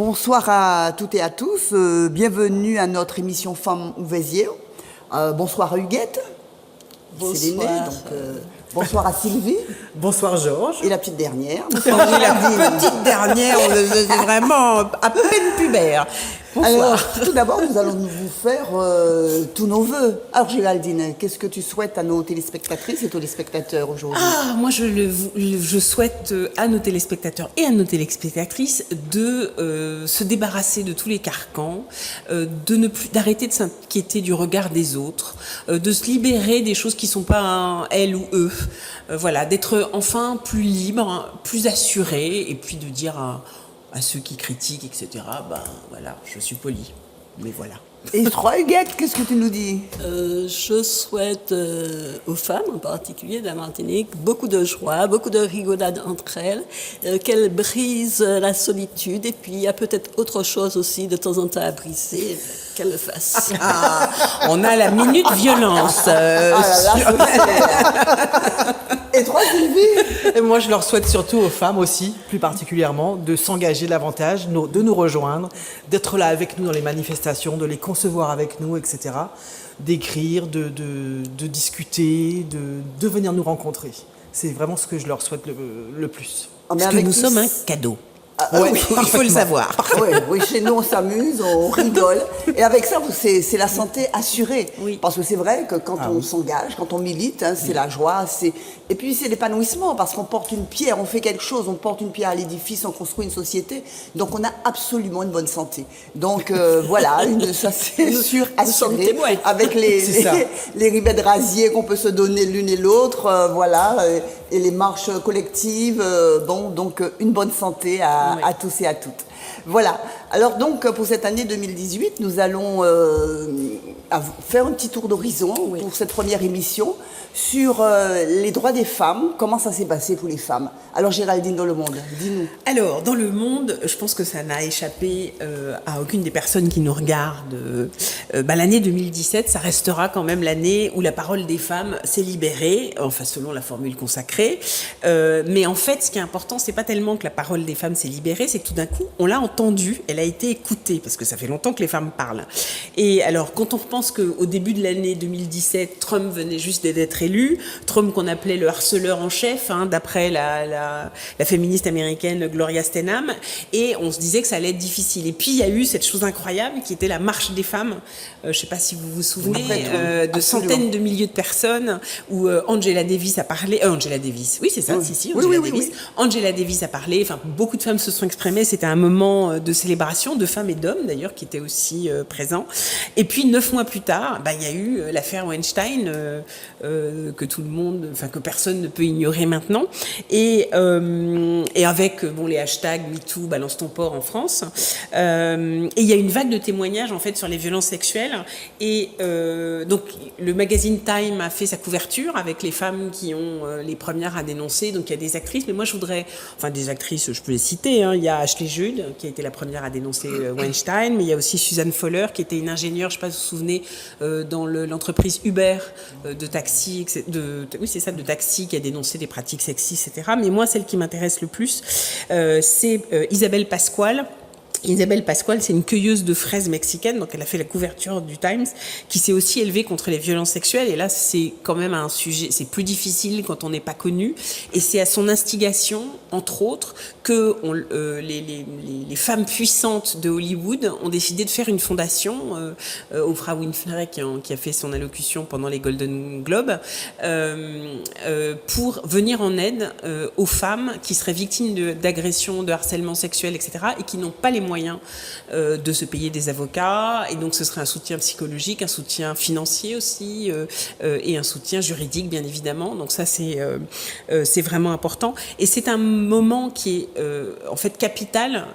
Bonsoir à toutes et à tous. Bienvenue à notre émission Femmes ou Vésier. Bonsoir à Huguette. Bonsoir. C'est l'aînée, donc, bonsoir à Sylvie. Bonsoir Georges. Et la petite dernière. La petite dernière, on est vraiment à peine pubère. Bonsoir. Alors, tout d'abord, nous allons vous faire tous nos vœux. Alors, Géraldine, qu'est-ce que tu souhaites à nos téléspectatrices et téléspectateurs aujourd'hui? Moi, je souhaite à nos téléspectateurs et à nos téléspectatrices de se débarrasser de tous les carcans, d'arrêter de s'inquiéter du regard des autres, de se libérer des choses qui ne sont pas un elle ou eux. Voilà, d'être enfin plus libre, plus assuré, et puis de dire à ceux qui critiquent, etc., ben voilà, je suis poli. Mais voilà. Et toi, Huguette, qu'est-ce que tu nous dis? Je souhaite aux femmes, en particulier de la Martinique, beaucoup de joie, beaucoup de rigolade entre elles, qu'elles brisent la solitude, et puis il y a peut-être autre chose aussi de temps en temps à briser, qu'elles le fassent. On a la minute violence. Et toi, Sylvie? Et moi, je leur souhaite surtout aux femmes aussi, plus particulièrement, de s'engager davantage, de nous rejoindre, d'être là avec nous dans les manifestations, de les concevoir avec nous, etc. D'écrire, de discuter, de venir nous rencontrer. C'est vraiment ce que je leur souhaite le plus. Parce que nous sommes un cadeau. Oui, il faut le savoir. Oui, chez nous on s'amuse, on rigole. Et avec ça, c'est la santé assurée. Oui. Parce que c'est vrai que quand on s'engage, quand on milite, c'est la joie. Et puis c'est l'épanouissement, parce qu'on porte une pierre, on fait quelque chose, on porte une pierre à l'édifice, on construit une société. Donc on a absolument une bonne santé. Donc voilà, ça c'est sûr, assuré. Avec les rivets de rasier qu'on peut se donner l'une et l'autre, voilà, et les marches collectives. Donc une bonne santé à tous et à toutes. Voilà. Alors donc pour cette année 2018, nous allons faire un petit tour d'horizon pour cette première émission sur les droits des femmes. Comment ça s'est passé pour les femmes? Alors Géraldine, dans le monde, dis-nous. Alors dans le monde, je pense que ça n'a échappé à aucune des personnes qui nous regardent. L'année 2017, ça restera quand même l'année où la parole des femmes s'est libérée, enfin selon la formule consacrée. Mais en fait, ce qui est important, c'est pas tellement que la parole des femmes s'est libérée, c'est que tout d'un coup, on l'a entendue, elle a été écoutée, parce que ça fait longtemps que les femmes parlent. Et alors, quand on repense qu'au début de l'année 2017, Trump venait juste d'être élu, Trump qu'on appelait le harceleur en chef, d'après la féministe américaine Gloria Steinem, et on se disait que ça allait être difficile. Et puis, il y a eu cette chose incroyable qui était la marche des femmes, je ne sais pas si vous vous souvenez, de centaines de milliers de personnes, où Angela Davis a parlé, Angela Davis, oui c'est ça, Angela Davis. Angela Davis a parlé, enfin beaucoup de femmes se sont exprimées, c'était un moment de célébration, de femmes et d'hommes d'ailleurs qui étaient aussi présents. Et puis 9 mois plus tard, il y a eu l'affaire Weinstein que tout le monde, enfin que personne ne peut ignorer maintenant, et avec les hashtags MeToo, balance ton porc en France, et il y a une vague de témoignages en fait sur les violences sexuelles, et donc le magazine Time a fait sa couverture avec les femmes qui ont les premières à dénoncer. Donc il y a des actrices, mais moi je voudrais, des actrices, je peux les citer, il y a Ashley Judd qui a été la première à dénoncer Weinstein, mais il y a aussi Suzanne Foller qui était une ingénieure, je ne sais pas si vous vous souvenez, dans l'entreprise Uber de taxi, de taxi, qui a dénoncé des pratiques sexistes, etc. Mais moi, celle qui m'intéresse le plus, c'est Isabelle Pasquale. Isabelle Pasquale, c'est une cueilleuse de fraises mexicaine, donc elle a fait la couverture du Times, qui s'est aussi élevée contre les violences sexuelles, et là c'est quand même un sujet, c'est plus difficile quand on n'est pas connu, et c'est à son instigation, entre autres, que les femmes puissantes de Hollywood ont décidé de faire une fondation, Oprah Winfrey qui a fait son allocution pendant les Golden Globes, pour venir en aide aux femmes qui seraient victimes d'agressions, de harcèlement sexuel, etc., et qui n'ont pas les moyens de se payer des avocats, et donc ce serait un soutien psychologique, un soutien financier aussi, et un soutien juridique bien évidemment. Donc ça c'est vraiment important, et c'est un moment qui est en fait capital.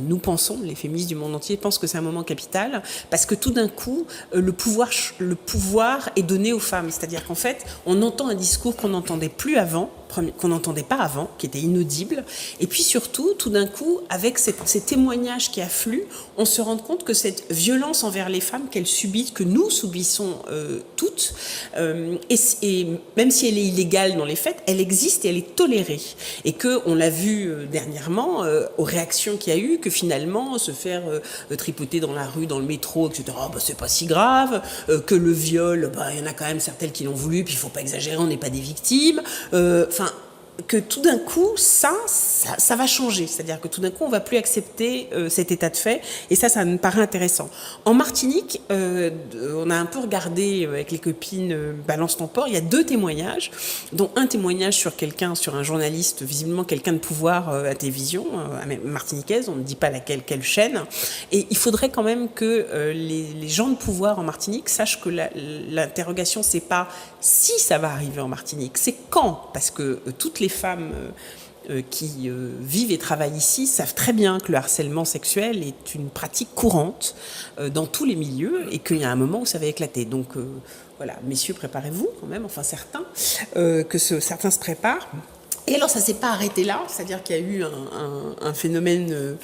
Nous pensons, les féministes du monde entier pensent que c'est un moment capital, parce que tout d'un coup le pouvoir est donné aux femmes, c'est-à-dire qu'en fait on entend un discours qu'on n'entendait plus avant, qu'on n'entendait pas avant, qui était inaudible, et puis surtout, tout d'un coup, avec ces témoignages qui affluent, on se rend compte que cette violence envers les femmes qu'elles subissent, que nous subissons toutes, doute. Et même si elle est illégale dans les faits, elle existe et elle est tolérée. Et qu'on l'a vu dernièrement aux réactions qu'il y a eu, que finalement se faire tripoter dans la rue, dans le métro, etc., c'est pas si grave, que le viol, il y en a quand même certaines qui l'ont voulu, puis il faut pas exagérer, on n'est pas des victimes. Que tout d'un coup, ça va changer. C'est-à-dire que tout d'un coup, on va plus accepter cet état de fait. Et ça me paraît intéressant. En Martinique, on a un peu regardé avec les copines Balance ton port. Il y a 2 témoignages, dont un témoignage sur un journaliste, visiblement quelqu'un de pouvoir à la télévision, martiniquaise, on ne dit pas quelle chaîne. Et il faudrait quand même que les gens de pouvoir en Martinique sachent que l'interrogation, c'est pas si ça va arriver en Martinique, c'est quand. Parce que toutes les femmes qui vivent et travaillent ici savent très bien que le harcèlement sexuel est une pratique courante dans tous les milieux et qu'il y a un moment où ça va éclater. Donc voilà, messieurs, préparez-vous quand même, enfin certains, certains se préparent. Et alors, ça ne s'est pas arrêté là, c'est-à-dire qu'il y a eu un phénomène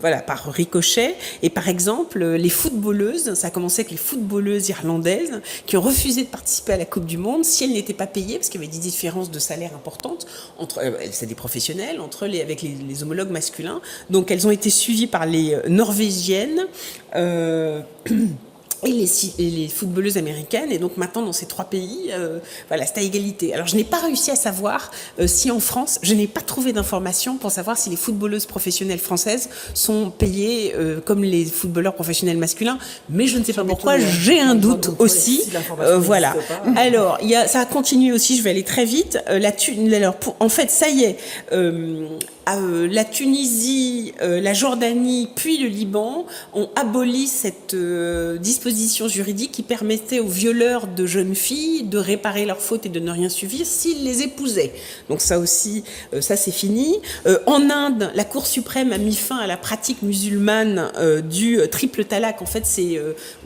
par ricochet. Et par exemple, les footballeuses, ça a commencé avec les footballeuses irlandaises qui ont refusé de participer à la Coupe du Monde si elles n'étaient pas payées, parce qu'il y avait des différences de salaire importantes entre, c'est des professionnels, avec les homologues masculins. Donc, elles ont été suivies par les Norvégiennes. Et les footballeuses américaines, et donc maintenant dans ces 3 pays, c'est à égalité. Alors je n'ai pas réussi à savoir si en France, je n'ai pas trouvé d'informations pour savoir si les footballeuses professionnelles françaises sont payées comme les footballeurs professionnels masculins, mais je ne sais pas pourquoi, j'ai un doute aussi. Voilà. Alors ça a continué aussi, je vais aller très vite. En fait, ça y est. La Tunisie, la Jordanie, puis le Liban ont aboli cette disposition juridique qui permettait aux violeurs de jeunes filles de réparer leurs fautes et de ne rien subir s'ils les épousaient. Donc ça aussi, ça c'est fini. En Inde, la Cour suprême a mis fin à la pratique musulmane du triple talaq. En fait,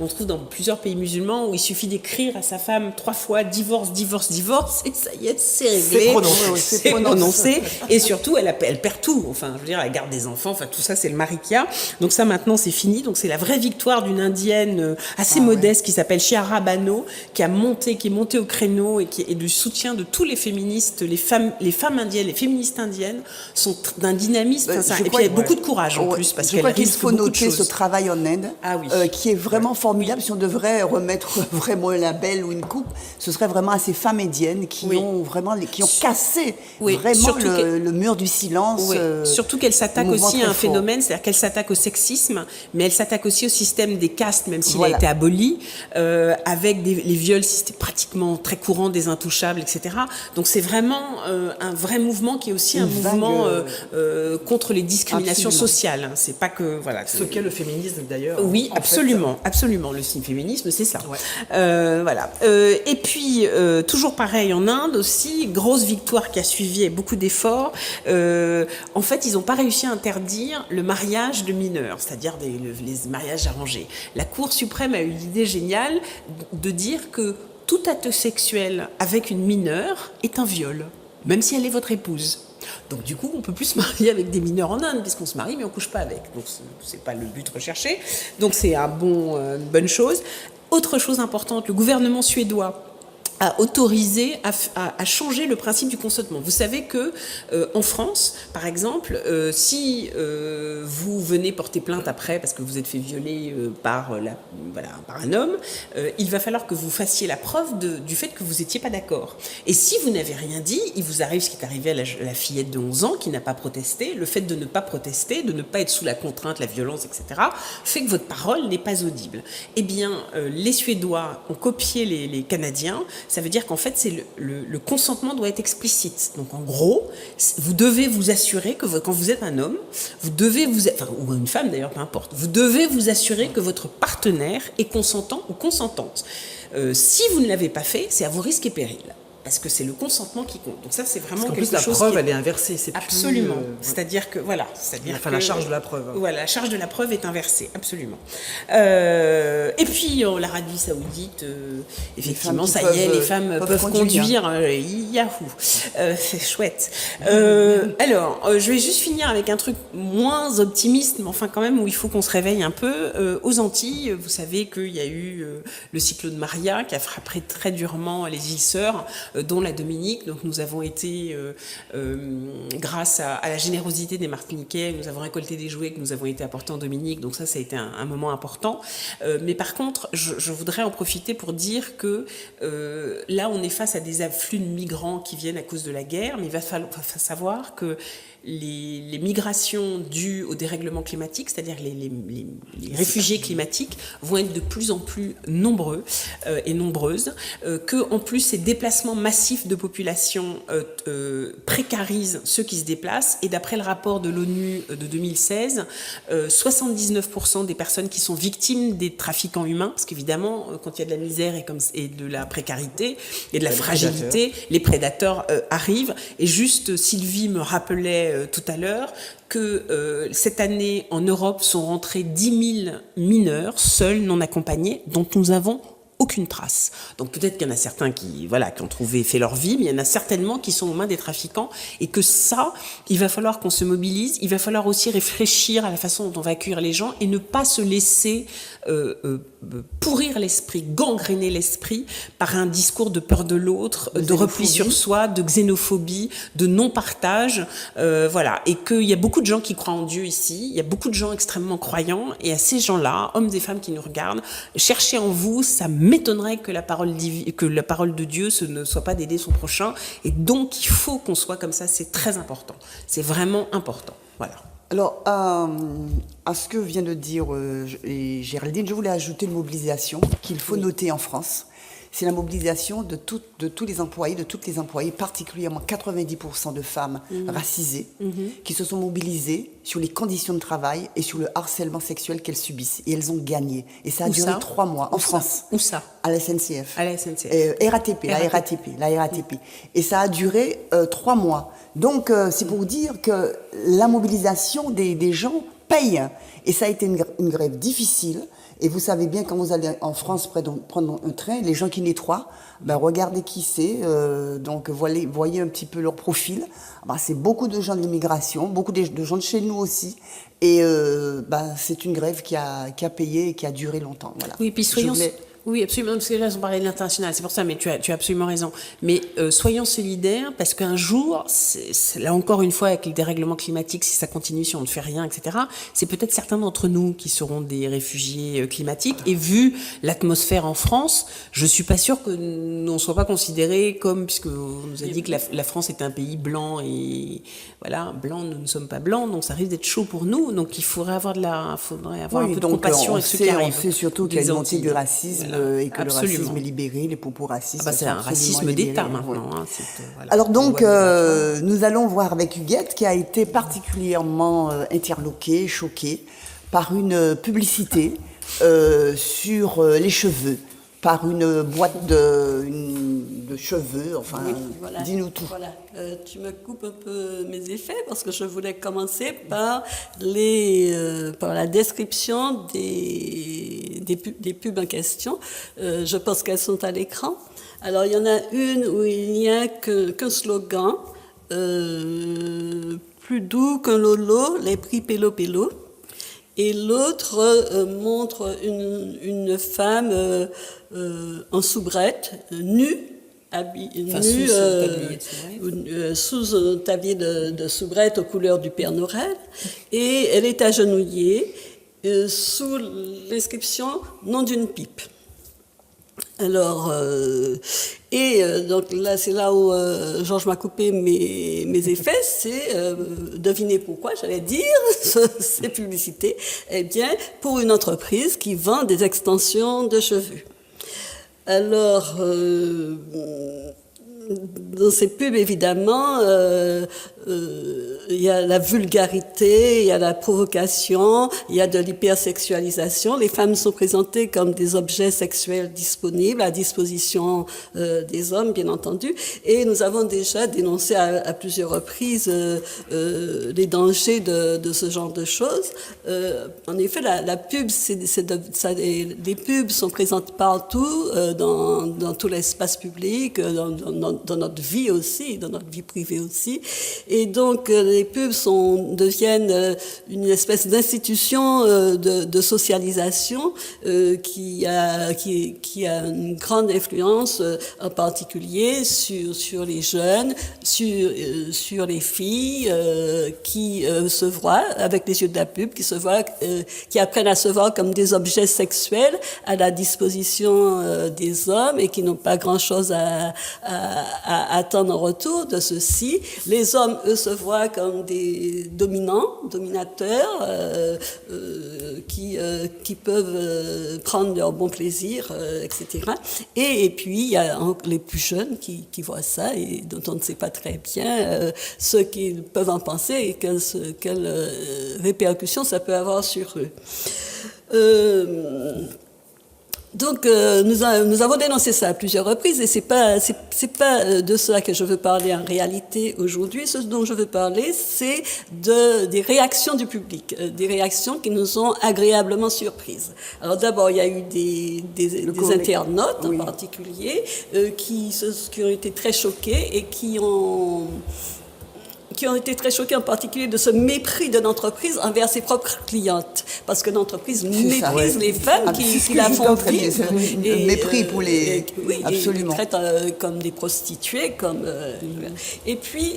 on trouve dans plusieurs pays musulmans où il suffit d'écrire à sa femme 3 fois divorce, divorce, divorce, et ça y est, c'est réglé. C'est prononcé. Et surtout, elle perd tout. Enfin, je veux dire, la garde des enfants, enfin, tout ça, c'est le marikia. Donc ça, maintenant, c'est fini. Donc c'est la vraie victoire d'une indienne assez modeste qui s'appelle Chiara Bano, qui est montée au créneau et du soutien de tous les féministes, les femmes indiennes, les féministes indiennes sont d'un dynamisme. Et puis il y a beaucoup de courage en plus, parce je crois qu'il faut noter ce travail en Inde, qui est vraiment formidable. Si on devrait remettre vraiment un label ou une coupe, ce serait vraiment à ces femmes indiennes qui ont cassé vraiment le mur du silence. Surtout qu'elle s'attaque aussi à un phénomène, c'est-à-dire qu'elle s'attaque au sexisme, mais elle s'attaque aussi au système des castes, même s'il a été aboli, avec les viols pratiquement très courants, des intouchables, etc. Donc c'est vraiment un vrai mouvement qui est aussi un mouvement contre les discriminations sociales. C'est pas que ce qu'est le féminisme d'ailleurs. Oui, absolument. Le féminisme, c'est ça. Et puis toujours pareil en Inde aussi, grosse victoire qui a suivi et beaucoup d'efforts. En fait, ils n'ont pas réussi à interdire le mariage de mineurs, c'est-à-dire les mariages arrangés. La Cour suprême a eu l'idée géniale de dire que tout acte sexuel avec une mineure est un viol, même si elle est votre épouse. Donc du coup, on peut plus se marier avec des mineurs en Inde, puisqu'on se marie mais on couche pas avec. Donc c'est pas le but recherché. Donc c'est une bonne chose. Autre chose importante, le gouvernement suédois a autorisé à changer le principe du consentement. Vous savez que en France, par exemple, si vous venez porter plainte après parce que vous êtes fait violer par un homme, il va falloir que vous fassiez la preuve du fait que vous n'étiez pas d'accord. Et si vous n'avez rien dit, il vous arrive ce qui est arrivé à la fillette de 11 ans qui n'a pas protesté. Le fait de ne pas protester, de ne pas être sous la contrainte, la violence, etc., fait que votre parole n'est pas audible. Eh bien, les Suédois ont copié les Canadiens. Ça veut dire qu'en fait, le consentement doit être explicite. Donc, en gros, vous devez vous assurer que quand vous êtes un homme, ou une femme d'ailleurs, peu importe, vous devez vous assurer que votre partenaire est consentant ou consentante. Si vous ne l'avez pas fait, c'est à vos risques et périls. parce que c'est le consentement qui compte. Donc ça, c'est vraiment Parce qu'en quelque plus, la chose preuve, elle est inversée. C'est absolument. Plus, C'est-à-dire que voilà, la charge de la preuve. Voilà, la charge de la preuve est inversée, absolument. Et puis l'Arabie Saoudite, effectivement, ça y est, les femmes peuvent conduire. Yahoo, c'est chouette. Alors, je vais juste finir avec un truc moins optimiste, mais enfin quand même où il faut qu'on se réveille un peu. Aux Antilles, vous savez qu'il y a eu le cyclone Maria qui a frappé très durement les îles Sœurs, dont la Dominique. Donc nous avons été, grâce à la générosité des Martiniquais, nous avons récolté des jouets que nous avons été apportés en Dominique. Donc ça a été un moment important. Mais par contre, je voudrais en profiter pour dire que là, on est face à des afflux de migrants qui viennent à cause de la guerre, mais il va falloir savoir que les migrations dues au dérèglement climatique, c'est-à-dire les réfugiés climatiques, vont être de plus en plus nombreux et nombreuses, que en plus ces déplacements massifs de population précarisent ceux qui se déplacent. Et d'après le rapport de l'ONU de 2016, 79% des personnes qui sont victimes des trafiquants humains, parce qu'évidemment, quand il y a de la misère et de la précarité et de la fragilité, les prédateurs arrivent. Et juste, Sylvie me rappelait tout à l'heure que cette année, en Europe, sont rentrés 10 000 mineurs, seuls, non accompagnés, dont nous avons aucune trace. Donc peut-être qu'il y en a certains qui ont fait leur vie, mais il y en a certainement qui sont aux mains des trafiquants, et que ça, il va falloir qu'on se mobilise. Il va falloir aussi réfléchir à la façon dont on va accueillir les gens et ne pas se laisser pourrir l'esprit, gangréner l'esprit par un discours de peur de l'autre, de repli sur soi, de xénophobie, de non-partage, voilà. Et qu'il y a beaucoup de gens qui croient en Dieu ici, il y a beaucoup de gens extrêmement croyants, et à ces gens-là, hommes et femmes qui nous regardent, cherchez en vous, ça m'étonnerait que la parole de Dieu ne soit pas d'aider son prochain, et donc il faut qu'on soit comme ça, c'est très important, c'est vraiment important, voilà. Alors, à ce que vient de dire Géraldine, je voulais ajouter une mobilisation qu'il faut noter en France. C'est la mobilisation de tous les employés, de toutes les employées, particulièrement 90% de femmes racisées, qui se sont mobilisées sur les conditions de travail et sur le harcèlement sexuel qu'elles subissent. Et elles ont gagné. Et ça a duré 3 mois en France. Où ça ? À la SNCF. À la SNCF. La RATP. Et ça a duré 3 mois. Donc, c'est pour vous dire que la mobilisation des gens paye. Et ça a été une grève difficile. Et vous savez bien, quand vous allez en France prendre un train, les gens qui nettoient, regardez qui c'est. Donc, voyez un petit peu leur profil. C'est beaucoup de gens de l'immigration, beaucoup de gens de chez nous aussi. Et c'est une grève qui a payé et qui a duré longtemps. Voilà. Oui, puis oui, absolument, parce que là, on parlait de l'international, c'est pour ça, mais tu as absolument raison. Mais soyons solidaires, parce qu'un jour, là encore une fois, avec le dérèglement climatique, si ça continue, si on ne fait rien, etc., c'est peut-être certains d'entre nous qui seront des réfugiés climatiques. Et vu l'atmosphère en France, je suis pas sûre que nous ne soit pas considérés comme, puisque on nous a dit que la France est un pays blanc, et voilà, blanc, nous ne sommes pas blancs, donc ça risque d'être chaud pour nous. Donc il faudrait avoir un peu de compassion avec ceux qui arrivent. On sait surtout qu'il y a une montée du racisme. Et que absolument. Le racisme est libéré, les propos racistes. C'est un racisme d'État maintenant. Hein, voilà. Alors donc, nous allons voir avec Huguette, qui a été particulièrement interloquée, choquée par une publicité sur les cheveux, par une boîte de cheveux, enfin, oui, voilà. Dis-nous tout. Voilà. Tu me coupes un peu mes effets, parce que je voulais commencer par la description des pubs en question. Je pense qu'elles sont à l'écran. Alors, il y en a une où il n'y a qu'un slogan, plus doux qu'un lolo, les prix pélo-pélo. Et l'autre montre une femme en soubrette, nue, sous un tablier de soubrette aux couleurs du Père Noël, et elle est agenouillée sous l'inscription « Nom d'une pipe ». Alors, donc là, c'est là où Georges m'a coupé mes effets, c'est deviner pourquoi, j'allais dire, ces publicités. Eh bien, pour une entreprise qui vend des extensions de cheveux. Alors, dans ces pubs, évidemment, il y a la vulgarité, il y a la provocation, il y a de l'hypersexualisation. Les femmes sont présentées comme des objets sexuels disponibles, à disposition des hommes, bien entendu. Et nous avons déjà dénoncé à plusieurs reprises les dangers de ce genre de choses. En effet, la pub, les pubs sont présentes partout, dans tout l'espace public, dans notre vie aussi, dans notre vie privée aussi. Et donc, les pubs deviennent une espèce d'institution de socialisation qui a une grande influence, en particulier sur les jeunes, sur les filles qui se voient avec les yeux de la pub, qui apprennent à se voir comme des objets sexuels à la disposition des hommes et qui n'ont pas grand-chose à attendre en retour de ceci. Les hommes, eux, se voient comme des dominateurs, qui peuvent prendre leur bon plaisir, etc. Et puis, il y a les plus jeunes qui voient ça et dont on ne sait pas très bien ce qu'ils peuvent en penser et quelles répercussions ça peut avoir sur eux. Donc, nous avons dénoncé ça à plusieurs reprises et c'est pas de cela que je veux parler en réalité aujourd'hui. Ce dont je veux parler, c'est des réactions du public, des réactions qui nous ont agréablement surprises. Alors d'abord, il y a eu des internautes en particulier qui ont été très choqués et qui ont été très choqués en particulier de ce mépris de l'entreprise envers ses propres clientes. Parce que l'entreprise méprise les femmes qui la font vivre. Et mépris pour les... Oui, absolument. Ils les traitent comme des prostituées. Et puis,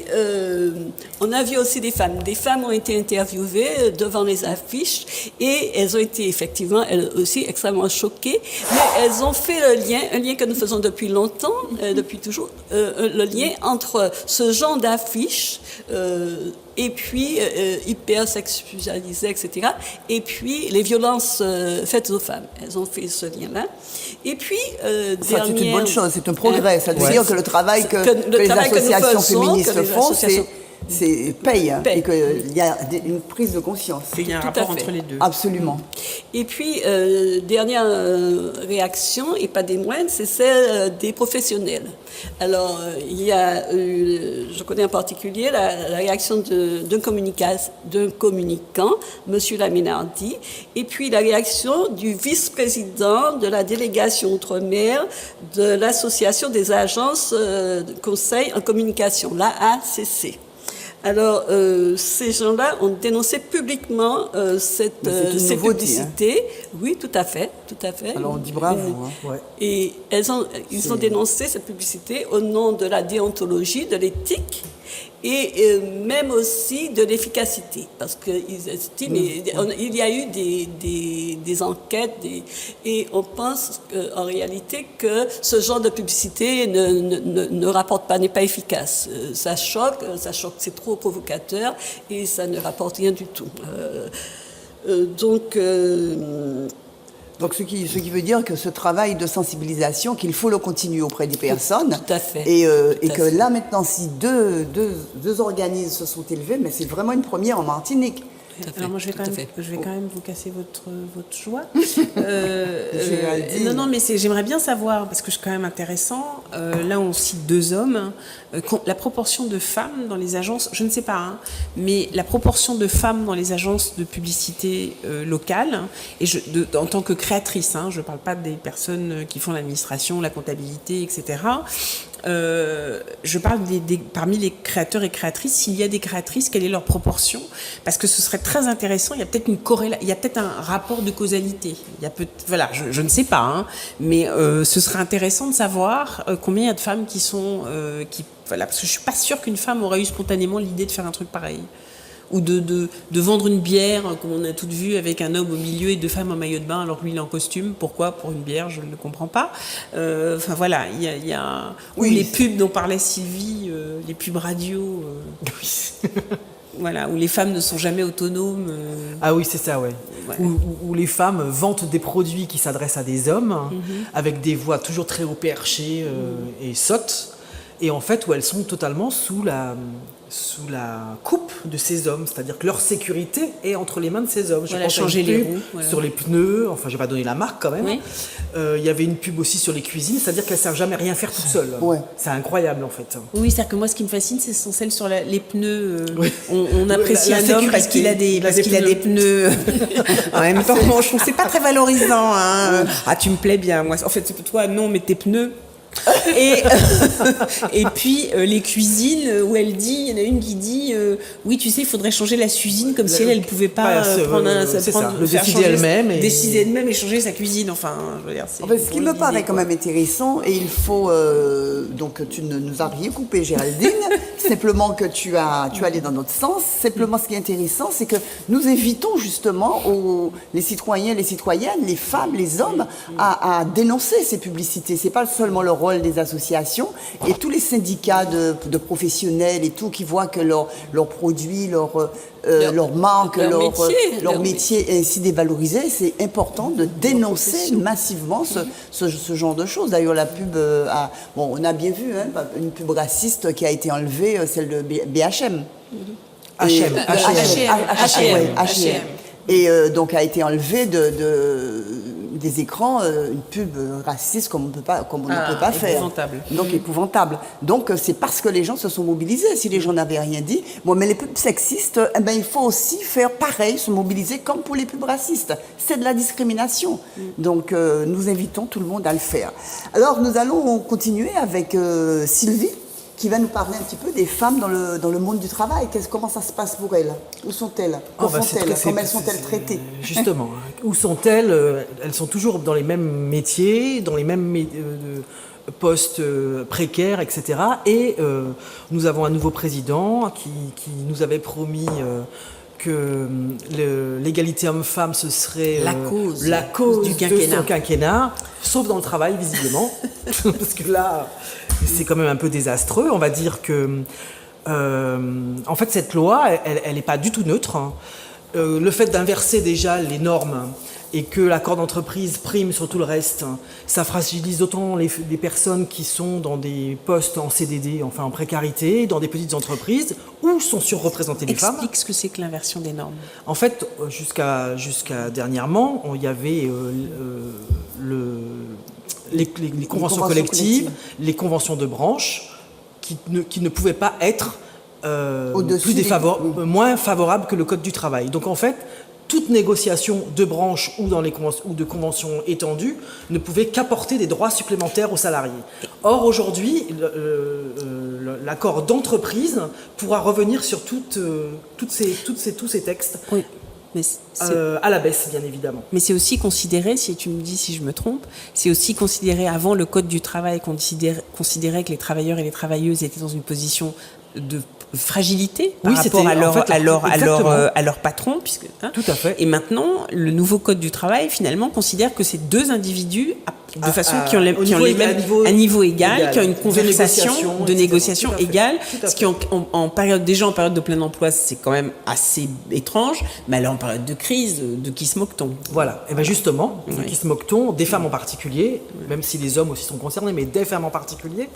on a vu aussi des femmes. Des femmes ont été interviewées devant les affiches et elles ont été effectivement, elles aussi, extrêmement choquées. Mais elles ont fait un lien que nous faisons depuis longtemps, depuis toujours, le lien entre ce genre d'affiches et puis hypersexualisées, etc. Et puis les violences faites aux femmes. Elles ont fait ce lien-là. Et puis, c'est une bonne chose, c'est un progrès. Ça veut dire que le travail que les associations féministes font, paye. Et qu'il y a une prise de conscience. Il y a un rapport entre les deux. Absolument. Et puis, dernière réaction, et pas des moindres, c'est celle des professionnels. Alors, il y a je connais en particulier la réaction d'un communicant, M. Laminardi, et puis la réaction du vice-président de la délégation Outre-mer de l'Association des agences de conseil en communication, l'AACC. Alors, ces gens-là ont dénoncé publiquement ces publicités. Hein. Oui, tout à fait. Alors, on dit bravo. Ouais. Et ils ont dénoncé cette publicité au nom de la déontologie, de l'éthique et même aussi de l'efficacité. Parce qu'ils estiment, il y a eu des enquêtes et on pense en réalité que ce genre de publicité ne rapporte pas, n'est pas efficace. Ça choque, c'est trop provocateur et ça ne rapporte rien du tout. Donc, ce qui veut dire que ce travail de sensibilisation, qu'il faut le continuer auprès des personnes. Tout à fait. Et que là, maintenant, si deux organismes se sont élevés, mais c'est vraiment une première en Martinique. Alors moi, je vais quand même vous casser votre joie. Non, mais j'aimerais bien savoir, parce que c'est quand même intéressant, là on cite 2 hommes, la proportion de femmes dans les agences, je ne sais pas, mais la proportion de femmes dans les agences de publicité locales, et en tant que créatrice, je ne parle pas des personnes qui font l'administration, la comptabilité, etc., je parle parmi les créateurs et créatrices, s'il y a des créatrices, quelle est leur proportion? Parce que ce serait très intéressant, il y a peut-être il y a peut-être un rapport de causalité. Voilà, je ne sais pas, mais ce serait intéressant de savoir combien il y a de femmes qui sont... parce que je ne suis pas sûre qu'une femme aurait eu spontanément l'idée de faire un truc pareil. Ou de vendre une bière, comme on a toutes vu, avec un homme au milieu et 2 femmes en maillot de bain, alors que lui il est en costume. Pourquoi? Pour une bière, je ne comprends pas. Voilà, il y a ou les pubs dont parlait Sylvie, les pubs radio. Voilà, où les femmes ne sont jamais autonomes. Ah oui, c'est ça, ouais. Où les femmes vantent des produits qui s'adressent à des hommes, avec des voix toujours très haut perchées et sottes, et en fait où elles sont totalement sous sous la coupe de ces hommes, c'est-à-dire que leur sécurité est entre les mains de ces hommes. Voilà, pense à une changer les pub roues, voilà. sur les pneus, enfin je vais pas donner la marque quand même. Oui. Il y avait une pub aussi sur les cuisines, c'est-à-dire qu'elles ne savent jamais rien faire toutes seules. Ouais. C'est incroyable en fait. Oui, c'est-à-dire que moi, ce qui me fascine, ce sont celles sur les pneus. Oui. On apprécie La un homme parce sécurité, qu'il a des pneus. En même temps, je trouve que c'est pas très valorisant. Hein. Ah, tu me plais bien, moi. En fait, c'est pour toi, non, mais tes pneus. Et puis les cuisines où elle dit, il y en a une qui dit oui, tu sais, il faudrait changer la cuisine comme si elle pouvait pas décider elle-même et changer sa cuisine. Enfin, je veux dire, c'est Ce qui me paraît quand même intéressant, et il faut donc tu ne nous as rien coupé, Géraldine, simplement que tu allais dans notre sens. Simplement, ce qui est intéressant, c'est que nous invitons justement les citoyens, les citoyennes, les femmes, les hommes à dénoncer ces publicités. C'est pas seulement le rôle des associations et tous les syndicats de professionnels et tout qui voient que leurs produits, leur marque, leur métier est ainsi dévalorisé. C'est important de dénoncer massivement ce genre de choses. D'ailleurs, la pub, on a bien vu une pub raciste qui a été enlevée, celle de BHM. H&M. Et donc a été enlevée des écrans une pub raciste comme on ne peut pas faire. Épouvantable. Donc épouvantable. Donc c'est parce que les gens se sont mobilisés. Si les gens n'avaient rien dit, mais les pubs sexistes, il faut aussi faire pareil, se mobiliser comme pour les pubs racistes. C'est de la discrimination. Donc nous invitons tout le monde à le faire. Alors nous allons continuer avec Sylvie, qui va nous parler un petit peu des femmes dans le monde du travail. Comment ça se passe pour elles? Où sont-elles? Comment elles sont-elles traitées? Justement, où sont-elles? Elles sont toujours dans les mêmes métiers, dans les mêmes postes précaires, etc. Et nous avons un nouveau président qui nous avait promis que l'égalité homme-femme, ce serait la cause du son quinquennat, sauf dans le travail, visiblement. Parce que là, c'est quand même un peu désastreux. On va dire que, en fait, cette loi, elle n'est pas du tout neutre. Hein. Le fait d'inverser déjà les normes et que l'accord d'entreprise prime sur tout le reste, ça fragilise autant les personnes qui sont dans des postes en CDD, enfin en précarité, dans des petites entreprises, où sont surreprésentées les femmes. Explique ce que c'est que l'inversion des normes. En fait, jusqu'à dernièrement, il y avait les conventions collectives, les conventions de branche, qui ne pouvaient pas être moins favorables que le Code du travail. Donc en fait, toute négociation de branche ou de convention étendue ne pouvait qu'apporter des droits supplémentaires aux salariés. Or, aujourd'hui, l'accord d'entreprise pourra revenir sur tous ces textes. Oui. Mais à la baisse, bien évidemment. Mais c'est aussi considéré, si tu me dis si je me trompe, c'est aussi considéré, avant le Code du travail, considérait que les travailleurs et les travailleuses étaient dans une position de fragilité par rapport à leur patron, puisque tout à fait. Et maintenant, le nouveau Code du travail finalement considère que ces deux individus, de façon qui ont un niveau égal, qui ont une conversation de négociation égale, ce qui en période de plein emploi, c'est quand même assez étrange, mais alors en période de crise, de qui se moque-t-on? Voilà, et bien justement, de qui se moque-t-on? Des femmes en particulier, même si les hommes aussi sont concernés, mais des femmes en particulier,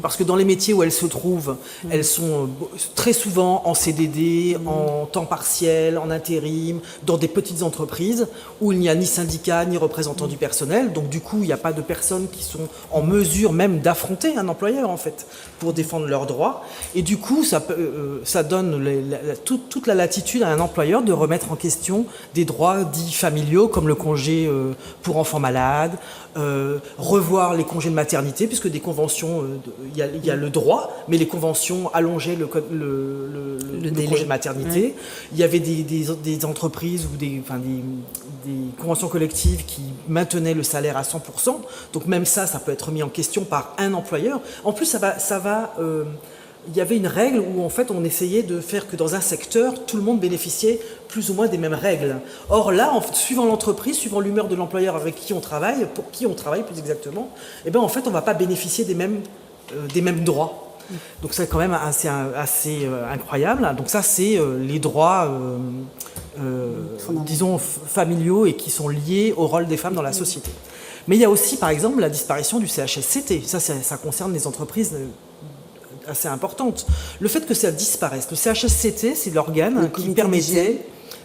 parce que dans les métiers où elles se trouvent, elles sont très souvent en CDD, en temps partiel, en intérim, dans des petites entreprises où il n'y a ni syndicat ni représentant du personnel, donc du coup il n'y a pas de personnes qui sont en mesure même d'affronter un employeur en fait pour défendre leurs droits, et du coup ça donne toute la latitude à un employeur de remettre en question des droits dits familiaux comme le congé pour enfants malades, revoir les congés de maternité, puisque des conventions, il y a le droit, mais les conventions allongeaient le congé de maternité. Il y avait des entreprises ou des conventions collectives qui maintenaient le salaire à 100%. Donc même ça peut être mis en question par un employeur. En plus, il y avait une règle où en fait on essayait de faire que dans un secteur, tout le monde bénéficiait plus ou moins des mêmes règles. Or là, suivant l'entreprise, suivant l'humeur de l'employeur avec qui on travaille, pour qui on travaille plus exactement, en fait on ne va pas bénéficier des mêmes droits. Donc c'est quand même assez incroyable. Donc ça c'est les droits, disons, familiaux et qui sont liés au rôle des femmes dans la société. Mais il y a aussi par exemple la disparition du CHSCT. Ça concerne les entreprises assez importante. Le fait que ça disparaisse. Le CHSCT, c'est l'organe qui comité permettait... d'hygiène.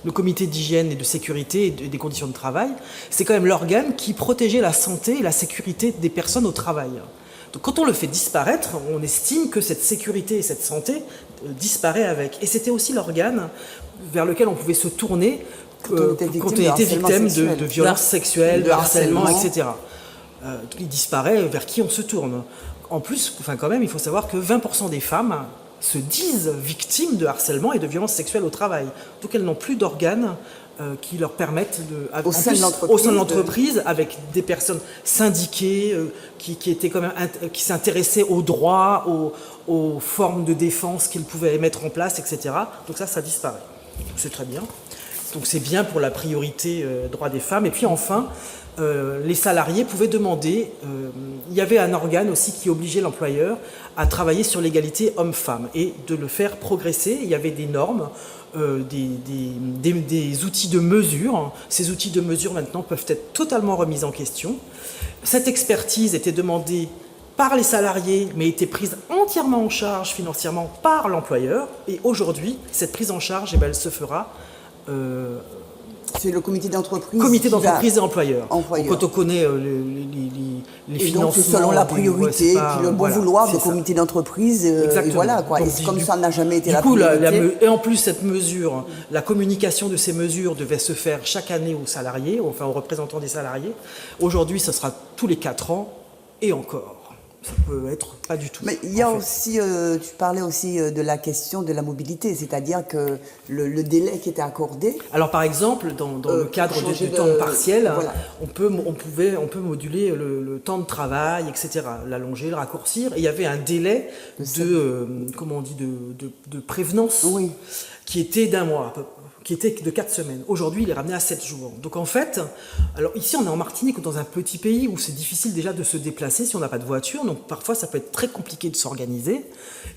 Le comité d'hygiène et de sécurité et des conditions de travail, c'est quand même l'organe qui protégeait la santé et la sécurité des personnes au travail. Donc quand on le fait disparaître, on estime que cette sécurité et cette santé disparaît avec. Et c'était aussi l'organe vers lequel on pouvait se tourner quand on était victime de violences sexuelles, de harcèlement, etc. Il disparaît, vers qui on se tourne. En plus, quand même, il faut savoir que 20% des femmes se disent victimes de harcèlement et de violences sexuelles au travail. Donc elles n'ont plus d'organes qui leur permettent au sein de l'entreprise, avec des personnes syndiquées qui étaient quand même qui s'intéressaient aux droits, aux formes de défense qu'ils pouvaient mettre en place, etc. Donc ça disparaît. C'est très bien. Donc c'est bien pour la priorité droits des femmes. Et puis enfin, les salariés pouvaient demander, il y avait un organe aussi qui obligeait l'employeur à travailler sur l'égalité homme-femme et de le faire progresser. Il y avait des normes, des outils de mesure. Ces outils de mesure maintenant peuvent être totalement remis en question. Cette expertise était demandée par les salariés, mais était prise entièrement en charge financièrement par l'employeur. Et aujourd'hui, cette prise en charge, elle se fera... c'est le comité d'entreprise. Comité d'entreprise et employeur. Employeur. Quand on connaît les financements. Donc, selon la priorité, puis le bon vouloir du comité d'entreprise. Et voilà, quoi. Donc, et comme ça n'a jamais été la priorité. Et en plus, cette mesure, la communication de ces mesures devait se faire chaque année aux salariés, enfin aux représentants des salariés. Aujourd'hui, ce sera tous les 4 ans et encore. Ça peut être pas du tout. Mais il y a aussi, tu parlais aussi de la question de la mobilité, c'est-à-dire que le délai qui était accordé. Alors par exemple, dans le cadre du temps partiel, voilà. on peut moduler le temps de travail, etc., l'allonger, le raccourcir. Et il y avait un délai de prévenance qui était d'1 mois. Qui était de 4 semaines. Aujourd'hui, il est ramené à 7 jours. Donc en fait, alors ici on est en Martinique, dans un petit pays où c'est difficile déjà de se déplacer si on n'a pas de voiture, donc parfois ça peut être très compliqué de s'organiser.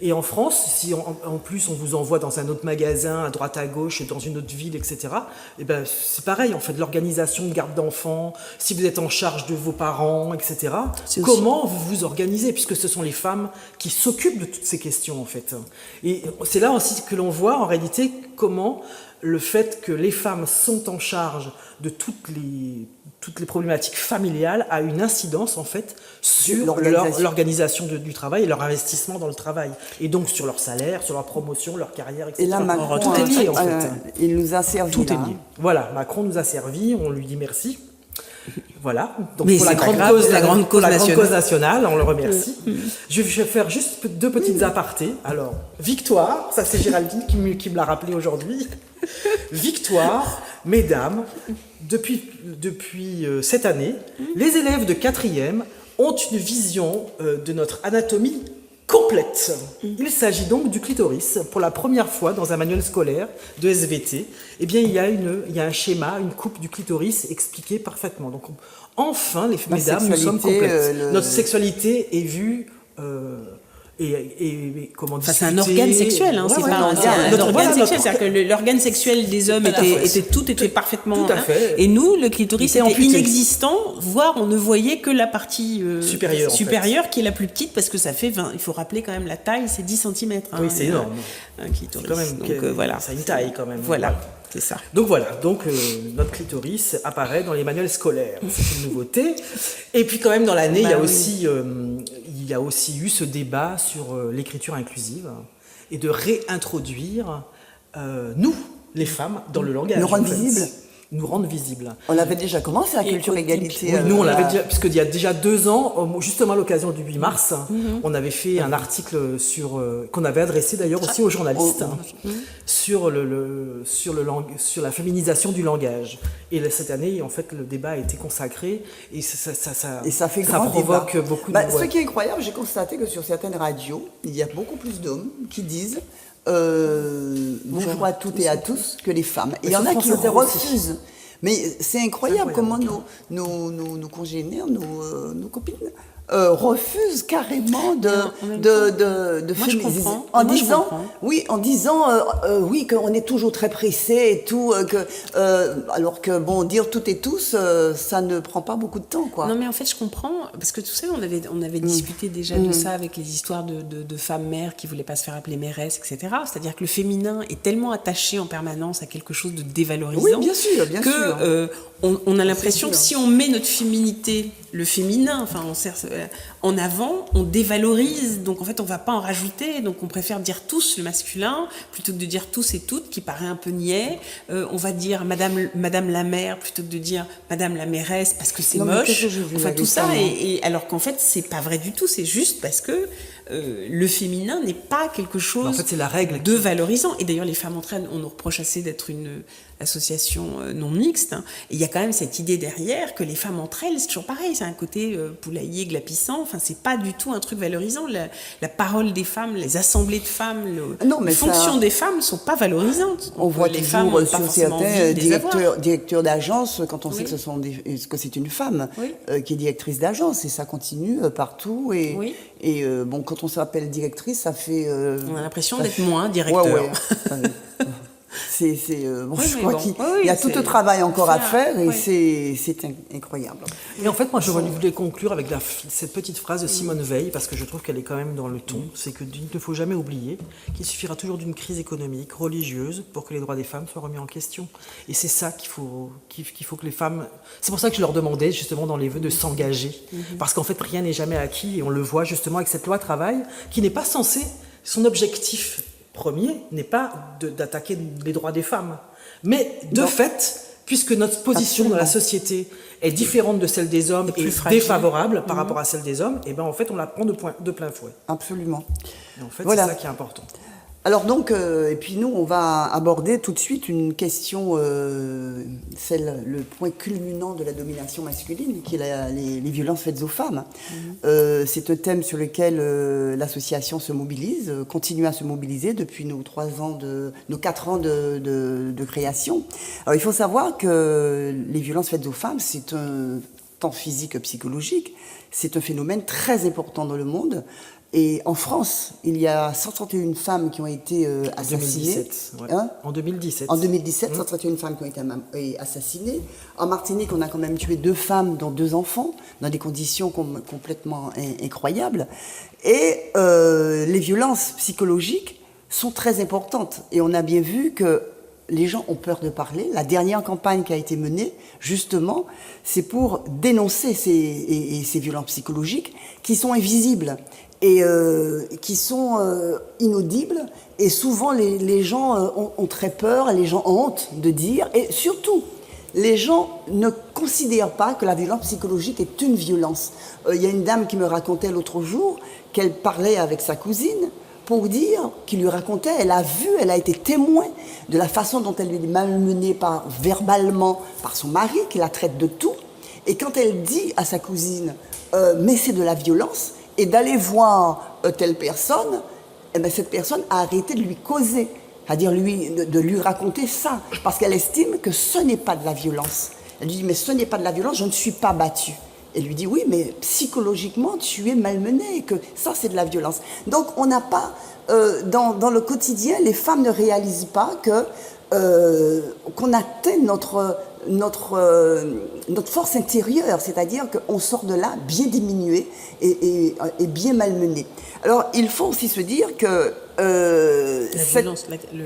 Et en France, si en plus on vous envoie dans un autre magasin, à droite à gauche, dans une autre ville, etc., et ben c'est pareil, en fait, l'organisation de garde d'enfants, si vous êtes en charge de vos parents, etc., comment vous vous organisez, puisque ce sont les femmes qui s'occupent de toutes ces questions, en fait. Et c'est là aussi que l'on voit, en réalité, comment le fait que les femmes sont en charge de toutes les problématiques familiales a une incidence en fait sur l'organisation du travail et leur investissement dans le travail. Et donc sur leur salaire, sur leur promotion, leur carrière, etc. Et là, Macron, tout est lié en fait. Il nous a servi. Tout est lié. Voilà, Macron nous a servi, on lui dit merci. Voilà, donc mais pour la grande cause nationale, on le remercie. Je vais faire juste 2 petites apartés. Alors, Victoire, ça c'est Géraldine qui me l'a rappelé aujourd'hui. Victoire, mesdames, depuis cette année, les élèves de 4e ont une vision de notre anatomie complète. Il s'agit donc du clitoris. Pour la première fois dans un manuel scolaire de SVT, eh bien, il y a un schéma, une coupe du clitoris expliquée parfaitement. Donc, enfin, les mesdames, nous sommes complètes. Notre sexualité est vue... comment discuter. C'est un organe sexuel, hein, c'est pas un organe sexuel. C'est-à-dire que l'organe sexuel des hommes était parfaitement. Tout à fait. Et nous, le clitoris était inexistant, voire on ne voyait que la partie supérieure qui est la plus petite, parce que ça fait 20. Il faut rappeler quand même la taille, c'est 10 cm. Oui, c'est énorme. Un clitoris. Quand même, donc voilà. Ça a une taille quand même. Voilà. C'est ça. Donc voilà, notre clitoris apparaît dans les manuels scolaires. C'est une nouveauté. Et puis quand même dans l'année, il y a aussi eu ce débat sur l'écriture inclusive et de réintroduire nous, les femmes, dans le langage. Nous rendre visibles. On avait déjà commencé la culture égalité. Oui, nous on l'avait déjà, puisqu'il y a déjà 2 ans, justement à l'occasion du 8 mars, on avait fait un article qu'on avait adressé d'ailleurs aussi aux journalistes sur la féminisation du langage. Et cette année, en fait, le débat a été consacré et ça provoque beaucoup de... Ce qui est incroyable, j'ai constaté que sur certaines radios, il y a beaucoup plus d'hommes qui disent bonjour à toutes et à tous que les femmes. Et il y en a qui refusent. Mais c'est incroyable comment nos congénères, nos copines refuse carrément de moi, je féminiser. comprends. En Moi, je disant, comprends. oui, en disant, oui, qu'on est toujours très pressé et tout, alors que bon, dire toutes et tous, ça ne prend pas beaucoup de temps, quoi. Non, mais en fait, je comprends, parce que tu sais, on avait discuté déjà de ça avec les histoires de femmes mères qui voulaient pas se faire appeler mairesses, etc. C'est-à-dire que le féminin est tellement attaché en permanence à quelque chose de dévalorisant Oui, bien sûr, bien sûr. que on a l'impression sûr. que si on met notre féminité, le féminin, enfin, en avant, on dévalorise. Donc, en fait, on va pas en rajouter. Donc, on préfère dire tous le masculin plutôt que de dire tous et toutes, qui paraît un peu niais. On va dire madame la mère plutôt que de dire madame la mairesse parce que c'est Non, mais qu'est-ce moche. que j'ai vu Enfin, tout ça. récemment Et alors qu'en fait, c'est pas vrai du tout. C'est juste parce que le féminin n'est pas quelque chose En fait, c'est la règle de valorisant. Et d'ailleurs, les femmes entre elles, on nous reproche assez d'être une association non mixte. Hein. Et il y a quand même cette idée derrière que les femmes entre elles, c'est toujours pareil. C'est un côté poulailler glapissant. Enfin, c'est pas du tout un truc valorisant. La parole des femmes, les assemblées de femmes, les fonctions des femmes ne sont pas valorisantes. On voit les toujours femmes n'ont pas sur forcément certains envie de les avoir. directeurs d'agence, quand on sait Oui. que c'est une femme Oui. qui est directrice d'agence, et ça continue partout. Et, Oui. et bon, quand on s'appelle directrice, ça fait. On a l'impression ça d'être fait- moins directeur. Ouais, ouais. Bon, Oui, je mais crois bon. qu'il Oui, y a tout c'est le travail encore à faire, faire, et oui. c'est incroyable. Et en fait, moi, je voulais conclure avec cette petite phrase de Simone Veil, parce que je trouve qu'elle est quand même dans le ton. C'est qu'il ne faut jamais oublier qu'il suffira toujours d'une crise économique, religieuse, pour que les droits des femmes soient remis en question. Et c'est ça qu'il faut que les femmes... C'est pour ça que je leur demandais, justement, dans les vœux, de s'engager. Parce qu'en fait, rien n'est jamais acquis, et on le voit justement avec cette loi travail, qui n'est pas censée... Son objectif premier n'est pas d'attaquer les droits des femmes. Mais de fait, puisque notre position dans la société est différente de celle des hommes et défavorable par rapport à celle des hommes, et ben en fait on la prend de plein fouet. Absolument. Et en fait Voilà. c'est ça qui est important. Alors donc, et puis nous, on va aborder tout de suite une question, le point culminant de la domination masculine, qui est les violences faites aux femmes. C'est un thème sur lequel l'association se mobilise, continue à se mobiliser depuis nos 4 ans de création. Alors il faut savoir que les violences faites aux femmes, c'est tant physique que psychologique, c'est un phénomène très important dans le monde. Et en France, il y a 131 femmes qui ont été assassinées. 2017, ouais. Hein En 2017. En 2017, 131 femmes qui ont été assassinées. En Martinique, on a quand même tué 2 femmes, dont 2 enfants, dans des conditions complètement incroyables. Et les violences psychologiques sont très importantes. Et on a bien vu que les gens ont peur de parler. La dernière campagne qui a été menée, justement, c'est pour dénoncer ces violences psychologiques qui sont invisibles et qui sont inaudibles. Et souvent, les gens ont très peur, les gens ont honte de dire. Et surtout, les gens ne considèrent pas que la violence psychologique est une violence. Il y a une dame qui me racontait l'autre jour qu'elle parlait avec sa cousine pour dire, qui lui racontait, elle a été témoin de la façon dont elle est malmenée verbalement par son mari, qui la traite de tout. Et quand elle dit à sa cousine, mais c'est de la violence, et d'aller voir telle personne, eh bien, cette personne a arrêté de lui causer, c'est-à-dire de lui raconter ça, parce qu'elle estime que ce n'est pas de la violence. Elle lui dit, mais ce n'est pas de la violence, je ne suis pas battue. Elle lui dit, oui, mais psychologiquement, tu es malmenée, et que ça, c'est de la violence. Donc, on n'a pas, dans le quotidien, les femmes ne réalisent pas qu'on atteint notre force intérieure, c'est-à-dire qu'on sort de là bien diminué et bien malmené. Alors, il faut aussi se dire que...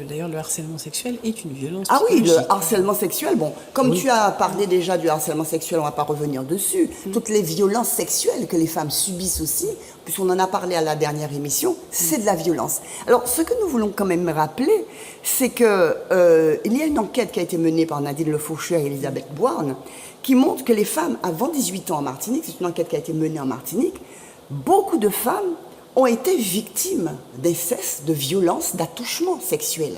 D'ailleurs, le harcèlement sexuel est une violence Ah oui, le psychologique. harcèlement sexuel, bon, comme tu as parlé déjà du harcèlement sexuel, on ne va pas revenir dessus. Toutes les violences sexuelles que les femmes subissent aussi, puisqu'on en a parlé à la dernière émission, c'est de la violence. Alors, ce que nous voulons quand même rappeler, c'est qu'il y a une enquête qui a été menée par Nadine Le Faucheur et Elisabeth Bourne, qui montre que les femmes avant 18 ans en Martinique, c'est une enquête qui a été menée en Martinique, beaucoup de femmes ont été victimes d'inceste, de violences, d'attouchements sexuels.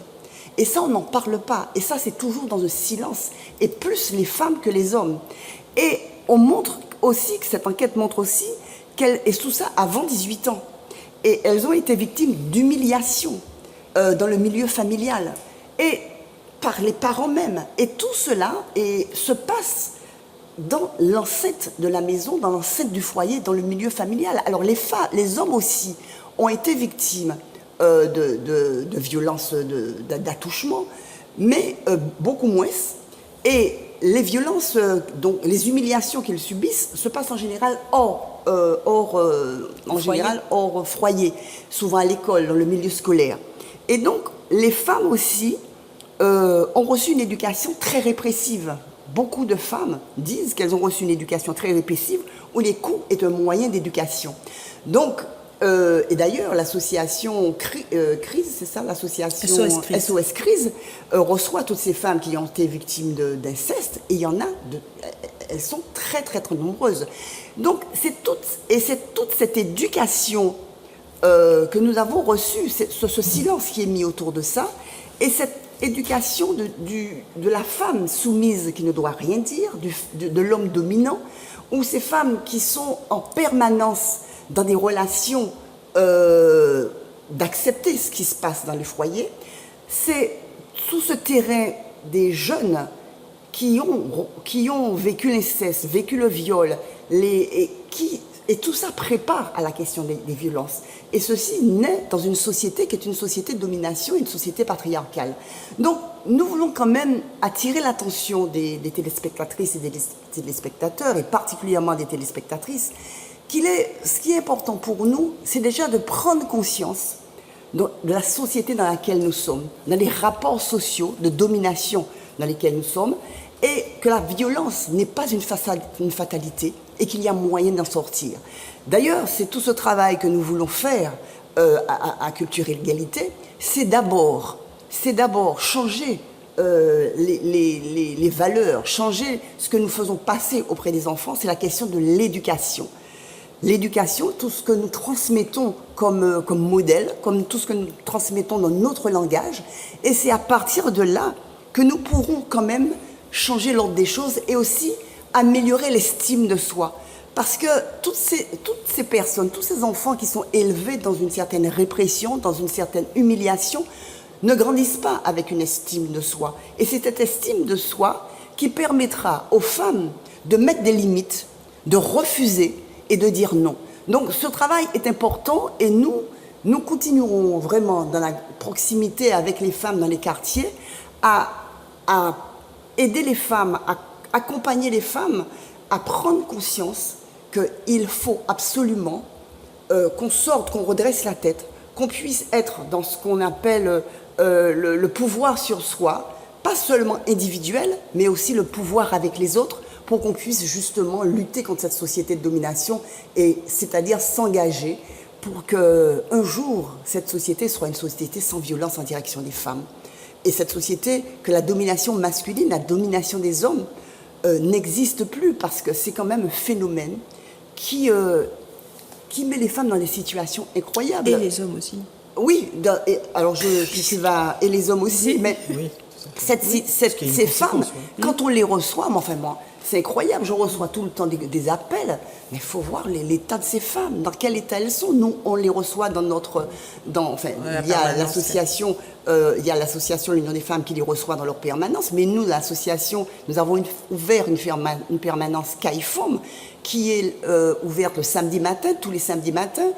Et ça, on n'en parle pas. Et ça, c'est toujours dans le silence. Et plus les femmes que les hommes. Et on montre aussi, que cette enquête montre aussi, et tout ça avant 18 ans. Et elles ont été victimes d'humiliation dans le milieu familial. Et par les parents même. Et tout cela se passe dans l'enceinte de la maison, dans l'enceinte du foyer, dans le milieu familial. Alors les hommes aussi ont été victimes de violences, d'attouchements, mais beaucoup moins. Et les violences, donc les humiliations qu'ils subissent, se passent en général hors foyer, souvent à l'école, dans le milieu scolaire. Et donc, les femmes aussi ont reçu une éducation très répressive. Beaucoup de femmes disent qu'elles ont reçu une éducation très répressive où les coups est un moyen d'éducation. Donc, et d'ailleurs, l'association Crise, c'est ça, l'association SOS Crise, reçoit toutes ces femmes qui ont été victimes d'inceste, et il y en a, elles sont très très très nombreuses. Donc, c'est toute cette éducation que nous avons reçue, ce silence qui est mis autour de ça, et cette éducation de la femme soumise qui ne doit rien dire, de l'homme dominant, ou ces femmes qui sont en permanence dans des relations d'accepter ce qui se passe dans les foyers. C'est tout ce terrain des jeunes qui ont vécu l'inceste, vécu le viol, et tout ça prépare à la question des violences. Et ceci naît dans une société qui est une société de domination, une société patriarcale. Donc, nous voulons quand même attirer l'attention des téléspectatrices et des téléspectateurs, et particulièrement des téléspectatrices, ce qui est important pour nous, c'est déjà de prendre conscience de la société dans laquelle nous sommes, dans les rapports sociaux de domination dans lesquels nous sommes, et que la violence n'est pas une fatalité et qu'il y a moyen d'en sortir. D'ailleurs, c'est tout ce travail que nous voulons faire à Culture et L'égalité, c'est d'abord changer les valeurs, changer ce que nous faisons passer auprès des enfants, c'est la question de l'éducation. L'éducation, tout ce que nous transmettons comme modèle, comme tout ce que nous transmettons dans notre langage, et c'est à partir de là que nous pourrons quand même changer l'ordre des choses et aussi améliorer l'estime de soi. Parce que toutes ces personnes, tous ces enfants qui sont élevés dans une certaine répression, dans une certaine humiliation, ne grandissent pas avec une estime de soi. Et c'est cette estime de soi qui permettra aux femmes de mettre des limites, de refuser et de dire non. Donc ce travail est important et nous continuerons vraiment dans la proximité avec les femmes dans les quartiers à aider les femmes, à accompagner les femmes à prendre conscience qu'il faut absolument qu'on sorte, qu'on redresse la tête, qu'on puisse être dans ce qu'on appelle le pouvoir sur soi, pas seulement individuel, mais aussi le pouvoir avec les autres, pour qu'on puisse justement lutter contre cette société de domination, et c'est-à-dire s'engager pour qu'un jour, cette société soit une société sans violence en direction des femmes. Et cette société, que la domination masculine, la domination des hommes, n'existe plus, parce que c'est quand même un phénomène qui met les femmes dans des situations incroyables. Et les hommes aussi. Oui, et les hommes aussi, mais Oui, ces femmes, quand on les reçoit, c'est incroyable, je reçois tout le temps des appels, mais il faut voir l'état de ces femmes, dans quel état elles sont. Nous, on les reçoit il y a l'association, l'Union des femmes qui les reçoit dans leur permanence, mais nous, l'association, nous avons ouvert une permanence CAIFOM qui est ouverte le samedi matin, tous les samedis matins.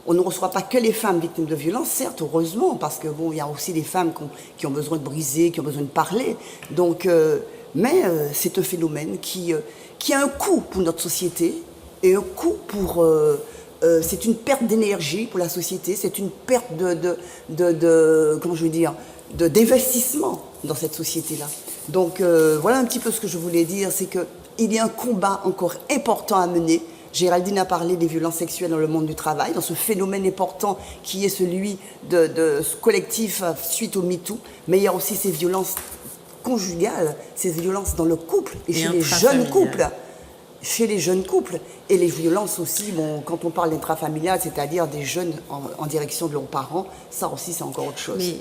On ne reçoit pas que les femmes victimes de violences, certes, heureusement, parce que il y a aussi des femmes qui ont besoin de briser, qui ont besoin de parler. Donc, mais c'est un phénomène qui a un coût pour notre société et un coût pour. C'est une perte d'énergie pour la société, c'est une perte d'investissement dans cette société-là. Donc, voilà un petit peu ce que je voulais dire, c'est qu'il y a un combat encore important à mener. Géraldine a parlé des violences sexuelles dans le monde du travail, dans ce phénomène important qui est celui de ce collectif suite au MeToo, mais il y a aussi ces violences conjugales, ces violences dans le couple et chez les jeunes couples. Chez les jeunes couples. Et les violences aussi, quand on parle d'intrafamilial, c'est-à-dire des jeunes en direction de leurs parents, ça aussi c'est encore autre chose. Mais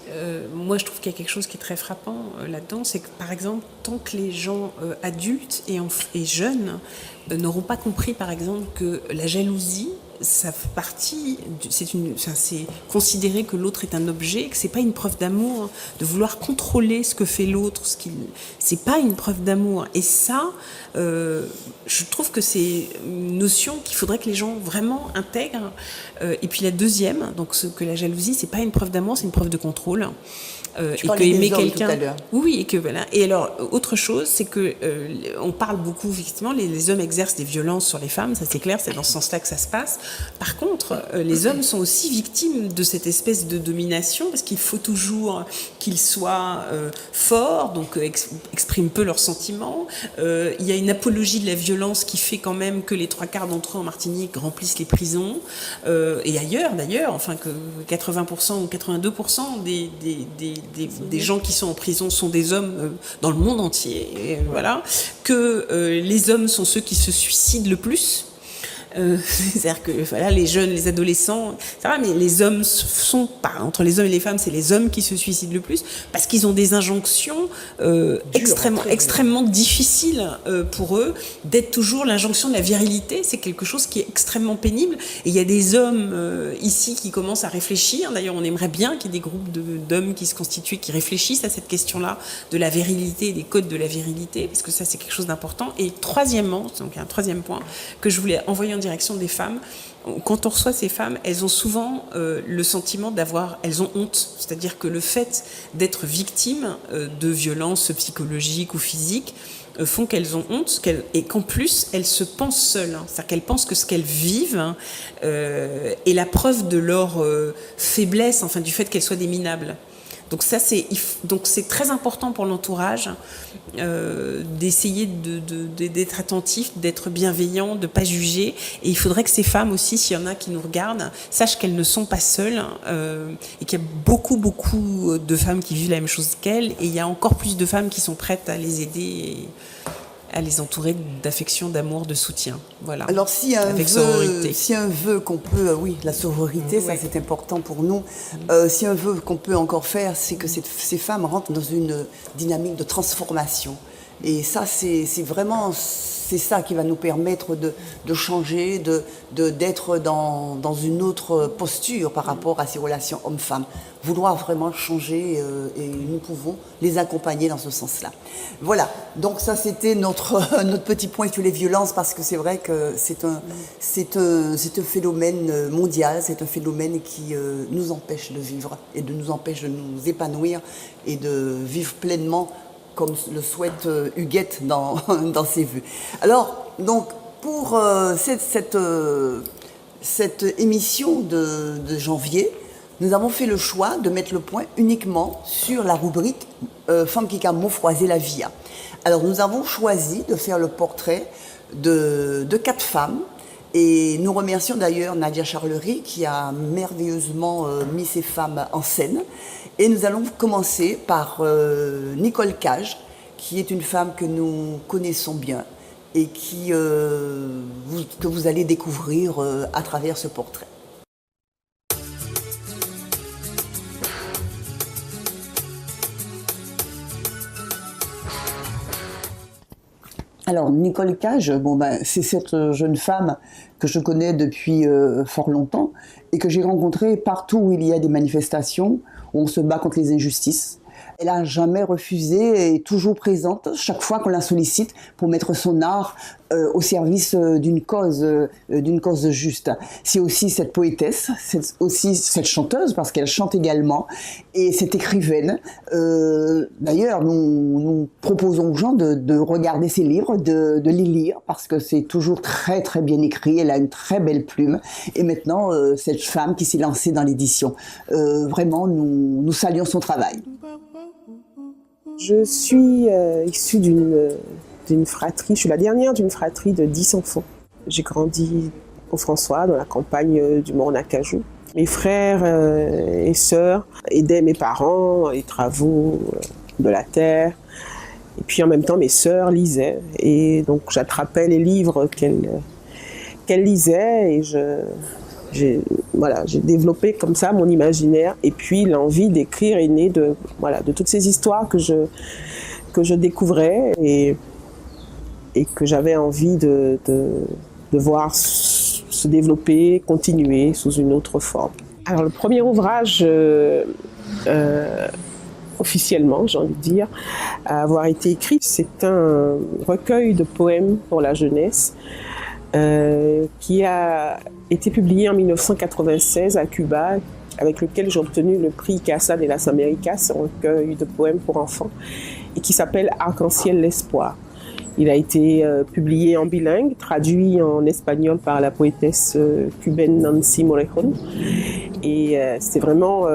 moi je trouve qu'il y a quelque chose qui est très frappant là-dedans, c'est que par exemple, tant que les gens adultes et jeunes n'auront pas compris par exemple que la jalousie ça fait partie, c'est considérer que l'autre est un objet, que c'est pas une preuve d'amour, de vouloir contrôler ce que fait l'autre, c'est pas une preuve d'amour. Et ça, je trouve que c'est une notion qu'il faudrait que les gens vraiment intègrent. Et puis la deuxième, donc que la jalousie, c'est pas une preuve d'amour, c'est une preuve de contrôle. Et que aimer quelqu'un. Oui, et que voilà. Et alors, autre chose, c'est que on parle beaucoup, effectivement, les hommes exercent des violences sur les femmes, ça c'est clair, c'est dans ce sens-là que ça se passe. Par contre, les hommes sont aussi victimes de cette espèce de domination, parce qu'il faut toujours qu'ils soient forts, donc expriment peu leurs sentiments. Il y a une apologie de la violence qui fait quand même que les 3/4 d'entre eux en Martinique remplissent les prisons, et ailleurs d'ailleurs, enfin que 80% ou 82% des gens qui sont en prison sont des hommes dans le monde entier, et voilà, que les hommes sont ceux qui se suicident le plus. C'est-à-dire que voilà, les jeunes, les adolescents, etc. Mais les hommes sont pas entre les hommes et les femmes, c'est les hommes qui se suicident le plus parce qu'ils ont des injonctions extrêmement difficiles pour eux d'être toujours l'injonction de la virilité. C'est quelque chose qui est extrêmement pénible. Et il y a des hommes ici qui commencent à réfléchir. D'ailleurs, on aimerait bien qu'il y ait des groupes d'hommes qui se constituent, qui réfléchissent à cette question-là de la virilité, des codes de la virilité, parce que ça c'est quelque chose d'important. Et troisièmement, donc un troisième point que je voulais envoyer en direction des femmes, quand on reçoit ces femmes, elles ont souvent le sentiment elles ont honte, c'est-à-dire que le fait d'être victimes de violences psychologiques ou physiques font qu'elles ont honte, et qu'en plus elles se pensent seules, c'est-à-dire qu'elles pensent que ce qu'elles vivent est la preuve de leur faiblesse, enfin du fait qu'elles soient des minables. Donc ça, c'est très important pour l'entourage d'essayer d'être attentif, d'être bienveillant, de ne pas juger. Et il faudrait que ces femmes aussi, s'il y en a qui nous regardent, sachent qu'elles ne sont pas seules et qu'il y a beaucoup de femmes qui vivent la même chose qu'elles. Et il y a encore plus de femmes qui sont prêtes à les aider et à les entourer d'affection, d'amour, de soutien. Voilà. Alors si un vœu qu'on peut, oui, la sororité, ça c'est important pour nous. Si un vœu qu'on peut encore faire, c'est que ces femmes rentrent dans une dynamique de transformation. Et ça, c'est vraiment, c'est ça qui va nous permettre de changer, d'être dans une autre posture par rapport à ces relations hommes-femmes. Vouloir vraiment changer et nous pouvons les accompagner dans ce sens-là. Voilà, donc ça c'était notre petit point sur les violences, parce que c'est vrai que c'est un phénomène mondial, c'est un phénomène qui nous empêche de vivre et nous empêche de nous épanouir et de vivre pleinement comme le souhaite Huguette dans ses vues. Alors, donc, pour cette émission de janvier, nous avons fait le choix de mettre le point uniquement sur la rubrique Femmes qui ont froisé la vie. Alors, nous avons choisi de faire le portrait de 4 femmes. Et nous remercions d'ailleurs Nadia Charlery qui a merveilleusement mis ces femmes en scène. Et nous allons commencer par Nicole Cage, qui est une femme que nous connaissons bien et que vous allez découvrir à travers ce portrait. Alors, Nicole Cage, c'est cette jeune femme que je connais depuis fort longtemps et que j'ai rencontrée partout où il y a des manifestations, où on se bat contre les injustices. Elle n'a jamais refusé et est toujours présente chaque fois qu'on la sollicite pour mettre son art au service d'une cause juste. C'est aussi cette poétesse, c'est aussi cette chanteuse, parce qu'elle chante également, et cette écrivaine. D'ailleurs, nous proposons aux gens de regarder ses livres, de les lire, parce que c'est toujours très très bien écrit, elle a une très belle plume. Et maintenant, cette femme qui s'est lancée dans l'édition. Vraiment, nous saluons son travail. Je suis issue d'une fratrie, je suis la dernière d'une fratrie de 10 enfants. J'ai grandi au François, dans la campagne du Morne-à-Cajou. Mes frères et sœurs aidaient mes parents, les travaux de la terre. Et puis en même temps, mes sœurs lisaient. Et donc j'attrapais les livres qu'elles lisaient et j'ai développé comme ça mon imaginaire. Et puis l'envie d'écrire est née de toutes ces histoires que je découvrais et que j'avais envie de voir se développer, continuer sous une autre forme. Alors le premier ouvrage, officiellement, j'ai envie de dire, à avoir été écrit, c'est un recueil de poèmes pour la jeunesse qui a été publié en 1996 à Cuba, avec lequel j'ai obtenu le prix Casa de las Américas, un recueil de poèmes pour enfants, et qui s'appelle Arc-en-ciel l'espoir. Il a été publié en bilingue, traduit en espagnol par la poétesse cubaine Nancy Morejon. Et c'était vraiment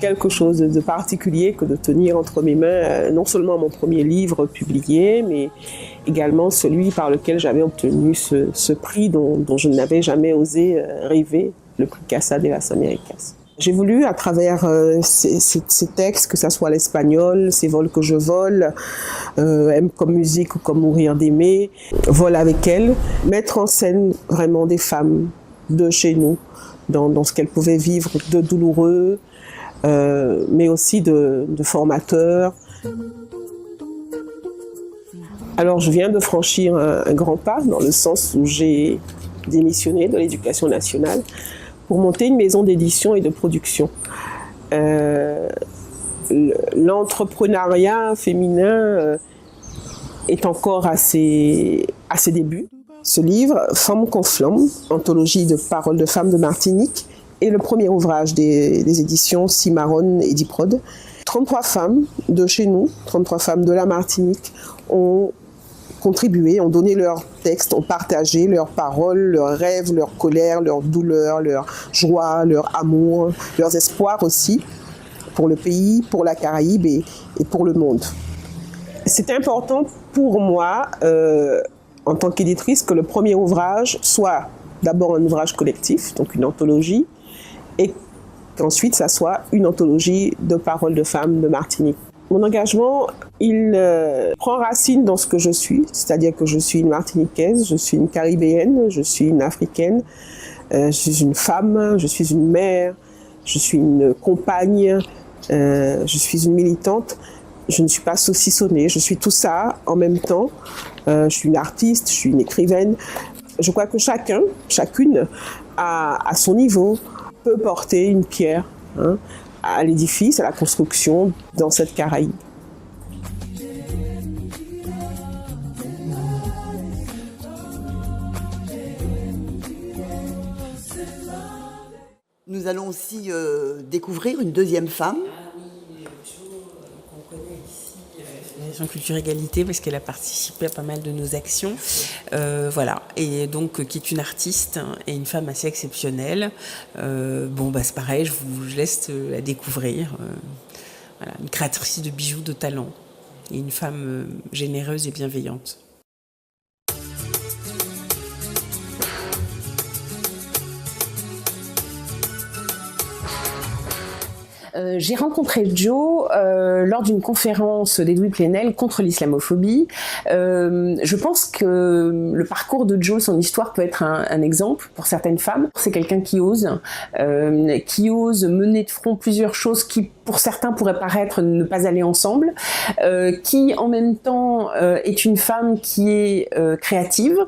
quelque chose de particulier que de tenir entre mes mains non seulement mon premier livre publié, mais également celui par lequel j'avais obtenu ce prix dont je n'avais jamais osé rêver, le prix Casa de las Américas. J'ai voulu, à travers ces textes, que ce soit l'espagnol, Ces vols que je vole, Aime comme musique ou comme mourir d'aimer, Vol avec elle, mettre en scène vraiment des femmes de chez nous, dans ce qu'elles pouvaient vivre de douloureux, mais aussi de formateurs. Alors je viens de franchir un grand pas, dans le sens où j'ai démissionné de l'Éducation nationale pour monter une maison d'édition et de production. L'entrepreneuriat féminin est encore à ses débuts. Ce livre, Femmes qu'on flamme, anthologie de paroles de femmes de Martinique, est le premier ouvrage des éditions Cimarron et Diprod. 33 femmes de chez nous, 33 femmes de la Martinique ont contribué, ont donné leurs textes, ont partagé leurs paroles, leurs rêves, leurs colères, leurs douleurs, leurs joies, leur amour, leurs espoirs aussi, pour le pays, pour la Caraïbe et pour le monde. C'est important pour moi, en tant qu'éditrice, que le premier ouvrage soit d'abord un ouvrage collectif, donc une anthologie, et qu'ensuite ça soit une anthologie de paroles de femmes de Martinique. Mon engagement, il prend racine dans ce que je suis, c'est-à-dire que je suis une Martiniquaise, je suis une Caribéenne, je suis une Africaine, je suis une femme, je suis une mère, je suis une compagne, je suis une militante. Je ne suis pas saucissonnée, je suis tout ça en même temps. Je suis une artiste, je suis une écrivaine. Je crois que chacun, chacune, à son niveau, peut porter une pierre à l'édifice, à la construction dans cette Caraïbe. Nous allons aussi découvrir une deuxième femme. Culture Égalité, parce qu'elle a participé à pas mal de nos actions, voilà, et donc qui est une artiste et une femme assez exceptionnelle. C'est pareil, je laisse la découvrir. Voilà, une créatrice de bijoux de talent et une femme généreuse et bienveillante. J'ai rencontré Jo lors d'une conférence d'Edoui Plenel contre l'islamophobie. Je pense que le parcours de Jo, son histoire peut être un exemple pour certaines femmes. C'est quelqu'un qui ose mener de front plusieurs choses qui, pour certains, pourraient paraître ne pas aller ensemble, qui en même temps est une femme qui est créative,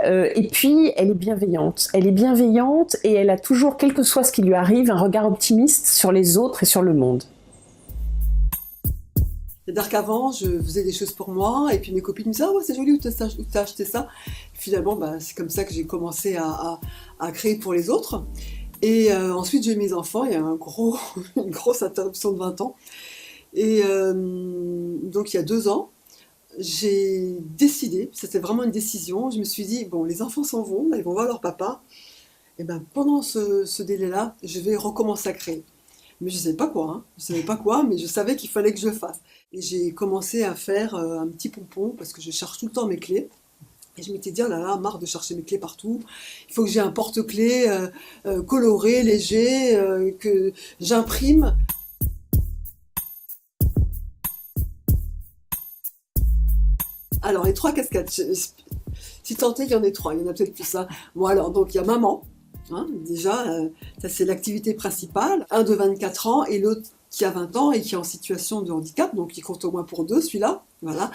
et puis elle est bienveillante. Elle est bienveillante et elle a toujours, quel que soit ce qui lui arrive, un regard optimiste sur les autres et sur le monde. C'est-à-dire qu'avant, je faisais des choses pour moi, et puis mes copines me disaient « Ah ouais, c'est joli, où t'as acheté ça ?» Finalement, c'est comme ça que j'ai commencé à créer pour les autres. Et ensuite, j'ai eu mes enfants, il y a une grosse interruption de 20 ans. Et donc, il y a 2 ans, j'ai décidé, c'était vraiment une décision, je me suis dit, bon, les enfants s'en vont, ils vont voir leur papa, et pendant ce délai-là, je vais recommencer à créer. Mais je ne savais pas quoi, mais je savais qu'il fallait que je le fasse. Et j'ai commencé à faire un petit pompon, parce que je cherche tout le temps mes clés. Et je m'étais dit, oh là là, marre de chercher mes clés partout. Il faut que j'ai un porte-clés coloré, léger, que j'imprime. Alors, les 3 casquettes, si tant est, il y en a 3, il y en a peut-être plus ça. Bon, alors, donc, il y a maman. Déjà, ça c'est l'activité principale. Un de 24 ans et l'autre qui a 20 ans et qui est en situation de handicap, donc il compte au moins pour 2, celui-là. Voilà.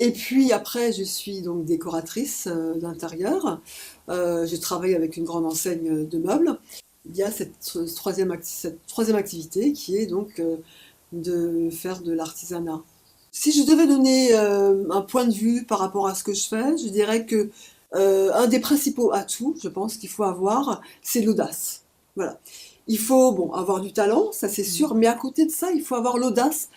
Et puis après, je suis donc décoratrice d'intérieur. Je travaille avec une grande enseigne de meubles. Il y a cette troisième activité qui est donc de faire de l'artisanat. Si je devais donner un point de vue par rapport à ce que je fais, je dirais que un des principaux atouts, je pense qu'il faut avoir, c'est l'audace. Voilà. Il faut avoir du talent, ça c'est sûr, mais à côté de ça, il faut avoir l'audace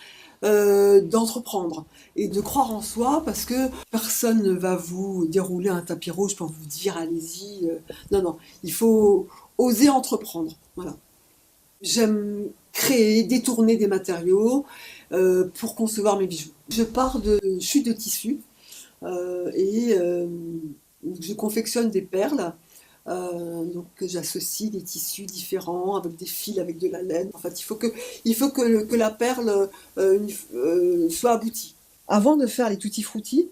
d'entreprendre et de croire en soi, parce que personne ne va vous dérouler un tapis rouge pour vous dire allez-y. Non, il faut oser entreprendre. Voilà. J'aime créer, détourner des matériaux pour concevoir mes bijoux. Je pars de chutes de tissu et je confectionne des perles. Donc j'associe des tissus différents avec des fils, avec de la laine. En fait, il faut que la perle soit aboutie. Avant de faire les tutti frutti,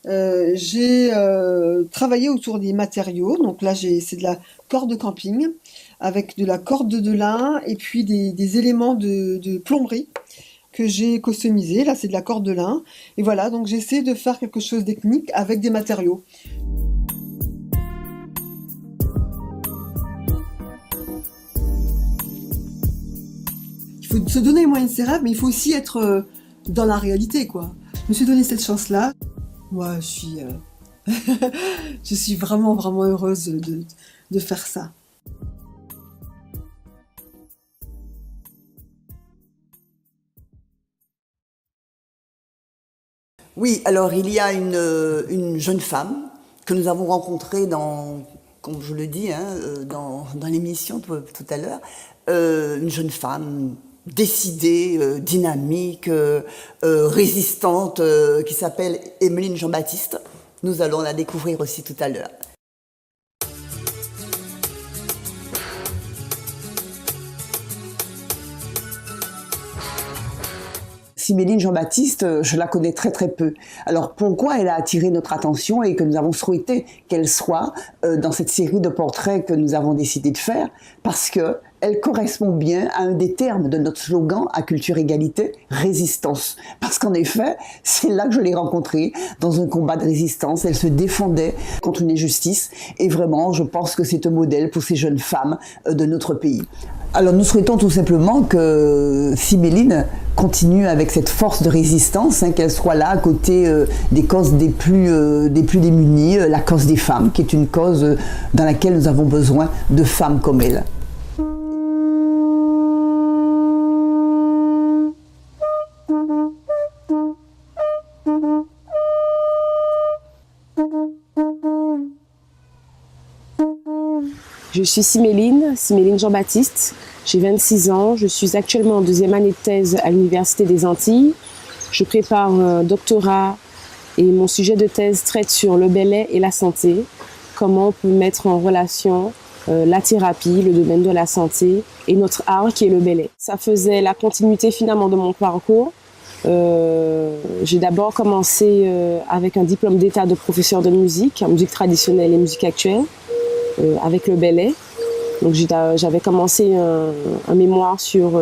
j'ai travaillé autour des matériaux. Donc là, c'est de la corde de camping avec de la corde de lin et puis des éléments de plomberie que j'ai customisés. Là, c'est de la corde de lin. Et voilà, donc j'essaie de faire quelque chose d'ethnique avec des matériaux. Il faut se donner les moyens de ses rêves, mais il faut aussi être dans la réalité, quoi. Je me suis donné cette chance-là. Moi, je suis vraiment, vraiment heureuse de faire ça. Oui, alors il y a une jeune femme que nous avons rencontrée comme je le dis, dans l'émission tout à l'heure, une jeune femme décidée, dynamique, résistante, qui s'appelle Emeline Jean-Baptiste. Nous allons la découvrir aussi tout à l'heure. Siméline Jean-Baptiste, je la connais très très peu. Alors pourquoi elle a attiré notre attention et que nous avons souhaité qu'elle soit dans cette série de portraits que nous avons décidé de faire? Parce que elle correspond bien à un des termes de notre slogan à Culture Égalité, résistance. Parce qu'en effet, c'est là que je l'ai rencontrée, dans un combat de résistance. Elle se défendait contre une injustice et vraiment, je pense que c'est un modèle pour ces jeunes femmes de notre pays. Alors nous souhaitons tout simplement que Siméline continue avec cette force de résistance, qu'elle soit là à côté des causes des plus démunis, la cause des femmes, qui est une cause dans laquelle nous avons besoin de femmes comme elle. Je suis Siméline Jean-Baptiste, j'ai 26 ans, je suis actuellement en deuxième année de thèse à l'Université des Antilles. Je prépare un doctorat et mon sujet de thèse traite sur le ballet et la santé, comment on peut mettre en relation la thérapie, le domaine de la santé et notre art qui est le ballet. Ça faisait la continuité finalement de mon parcours. J'ai d'abord commencé avec un diplôme d'état de professeur de musique, en musique traditionnelle et musique actuelle. Avec le ballet. Donc j'avais commencé un mémoire sur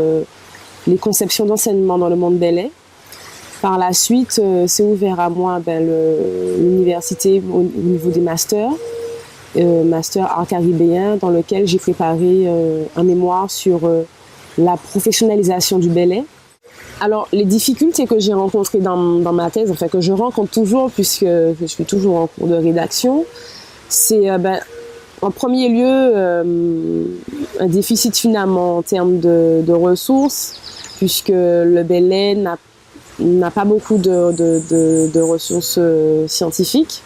les conceptions d'enseignement dans le monde ballet. Par la suite, c'est ouvert à moi l'université au niveau des masters, master art caribéen, dans lequel j'ai préparé un mémoire sur la professionnalisation du ballet. Alors, les difficultés que j'ai rencontrées dans ma thèse, enfin que je rencontre toujours puisque je suis toujours en cours de rédaction, c'est en premier lieu, un déficit finalement en termes de ressources, puisque le ballet n'a pas beaucoup de ressources scientifiques.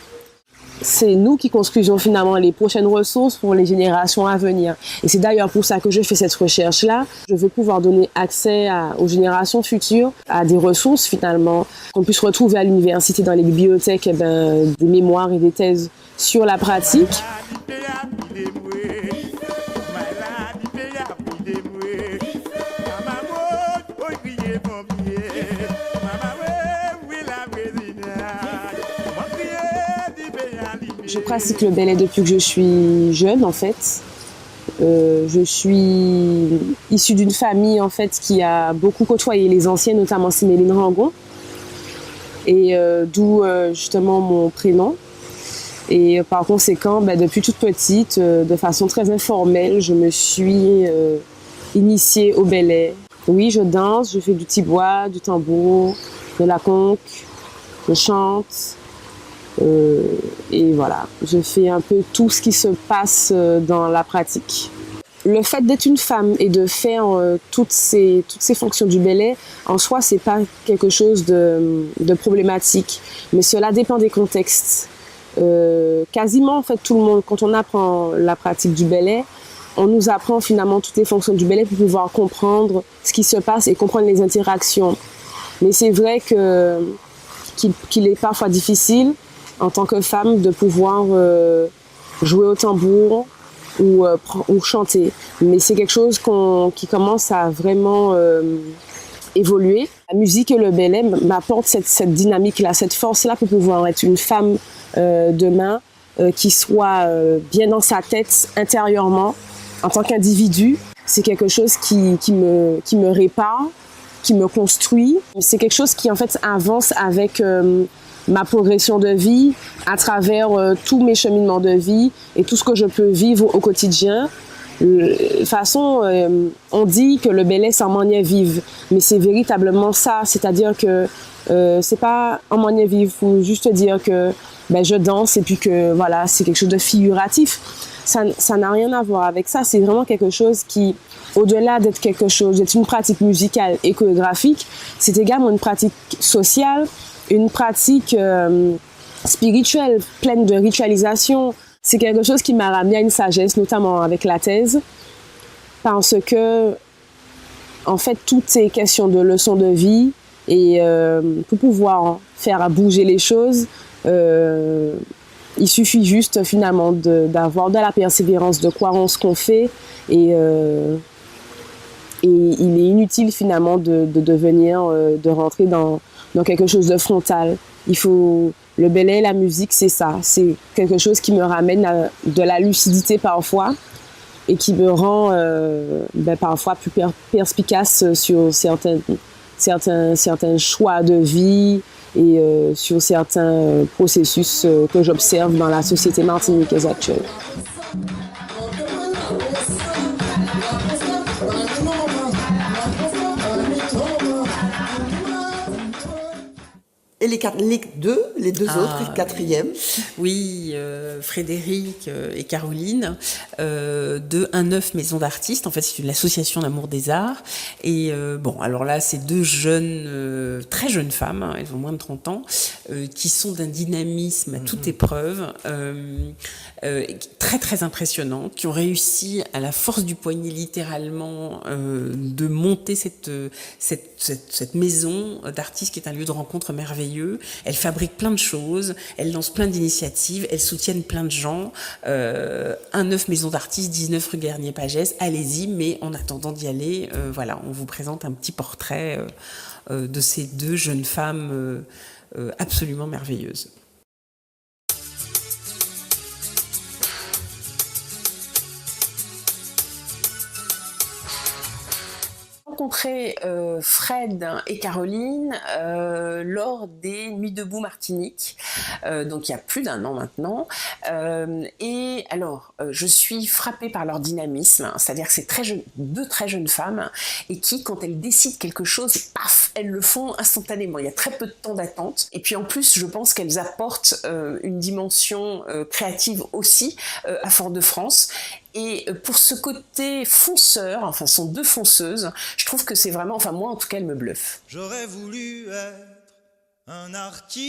C'est nous qui construisons finalement les prochaines ressources pour les générations à venir. Et c'est d'ailleurs pour ça que je fais cette recherche-là. Je veux pouvoir donner accès aux générations futures à des ressources finalement qu'on puisse retrouver à l'université dans les bibliothèques, des mémoires et des thèses sur la pratique. Je pratique le ballet depuis que je suis jeune en fait. Je suis issue d'une famille en fait qui a beaucoup côtoyé les anciens, notamment Siméline Rangon. et d'où justement mon prénom. Et par conséquent, depuis toute petite, de façon très informelle, je me suis initiée au ballet. Oui, je danse, je fais du tibois, du tambour, de la conque, je chante. Et voilà, je fais un peu tout ce qui se passe dans la pratique. Le fait d'être une femme et de faire toutes ces fonctions du ballet, en soi, c'est pas quelque chose de problématique. Mais cela dépend des contextes. Quasiment, en fait, tout le monde, quand on apprend la pratique du ballet, on nous apprend finalement toutes les fonctions du ballet pour pouvoir comprendre ce qui se passe et comprendre les interactions. Mais c'est vrai qu'il est parfois difficile, en tant que femme, de pouvoir jouer au tambour ou chanter. Mais c'est quelque chose qui commence à vraiment évoluer. La musique et le ballet m'apportent cette dynamique-là, cette force-là pour pouvoir être une femme demain qui soit bien dans sa tête intérieurement en tant qu'individu. C'est quelque chose qui me répare, qui me construit. C'est quelque chose qui en fait avance avec ma progression de vie à travers tous mes cheminements de vie et tout ce que je peux vivre au quotidien. De toute façon, on dit que le ballet c'est en manière vive, mais c'est véritablement ça, c'est-à-dire que c'est pas en manière vive, faut juste dire que je danse et puis que voilà, c'est quelque chose de figuratif. Ça n'a rien à voir avec ça, c'est vraiment quelque chose qui, au-delà d'être quelque chose, d'être une pratique musicale et chorégraphique, c'est également une pratique sociale, une pratique spirituelle, pleine de ritualisation. C'est quelque chose qui m'a ramené à une sagesse, notamment avec la thèse, parce que, en fait, tout est question de leçons de vie et pour pouvoir faire bouger les choses, il suffit juste finalement d'avoir de la persévérance, de croire en ce qu'on fait et il est inutile finalement de rentrer dans quelque chose de frontal. Le ballet, la musique, c'est ça. C'est quelque chose qui me ramène à de la lucidité parfois et qui me rend parfois plus perspicace sur certains choix de vie et sur certains processus que j'observe dans la société martiniquaise actuelle. Et les deux autres, quatrième. Oui, Frédéric et Caroline, de 1-9 Maison d'artistes. En fait, c'est une association d'amour des arts. Et alors là, c'est deux très jeunes femmes, hein, elles ont moins de 30 ans, qui sont d'un dynamisme à toute épreuve, très très impressionnant, qui ont réussi à la force du poignet littéralement de monter cette maison d'artistes qui est un lieu de rencontre merveilleux. Elles fabriquent plein de choses, elles lancent plein d'initiatives, elles soutiennent plein de gens. 1-9 Maison d'artistes, 19 rue Garnier-Pagès, allez-y, mais en attendant d'y aller, on vous présente un petit portrait de ces deux jeunes femmes absolument merveilleuses. Rencontré Fred et Caroline lors des Nuits debout Martinique, donc il y a plus d'1 an maintenant. Et alors, je suis frappée par leur dynamisme, c'est-à-dire que c'est deux très jeunes femmes et qui, quand elles décident quelque chose, paf, elles le font instantanément. Il y a très peu de temps d'attente. Et puis en plus, je pense qu'elles apportent une dimension créative aussi à Fort-de-France. Et pour ce côté fonceur, enfin, ce sont deux fonceuses, je trouve que c'est vraiment, enfin, moi en tout cas, elles me bluffent. J'aurais voulu être un artiste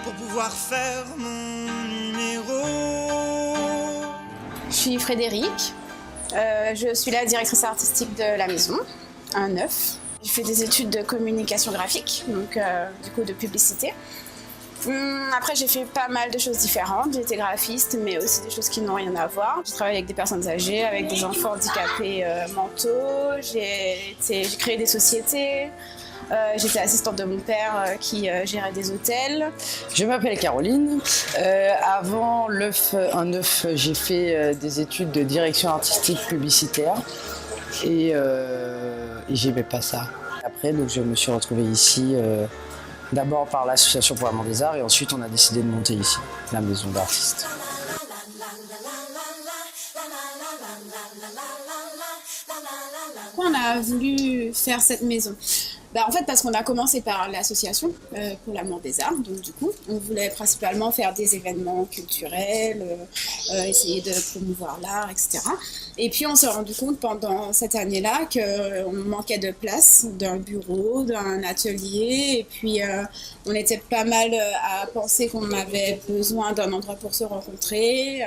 pour pouvoir faire mon numéro. Je suis Frédéric, je suis la directrice artistique de la maison, 1-9. J'ai fait des études de communication graphique, donc du coup de publicité. Après, j'ai fait pas mal de choses différentes. J'ai été graphiste, mais aussi des choses qui n'ont rien à voir. J'ai travaillé avec des personnes âgées, avec des enfants handicapés mentaux. J'ai créé des sociétés. J'étais assistante de mon père qui gérait des hôtels. Je m'appelle Caroline. Avant 1-9, j'ai fait des études de direction artistique publicitaire. Et j'aimais pas ça. Après, donc, je me suis retrouvé ici, d'abord par l'association pour l'Amour des Arts, et ensuite on a décidé de monter ici, la maison d'artistes. Pourquoi on a voulu faire cette maison? En fait, parce qu'on a commencé par l'association pour l'Amour des Arts. Donc, du coup, on voulait principalement faire des événements culturels, essayer de promouvoir l'art, etc. Et puis, on s'est rendu compte pendant cette année-là qu'on manquait de place, d'un bureau, d'un atelier. Et puis, on était pas mal à penser qu'on avait besoin d'un endroit pour se rencontrer,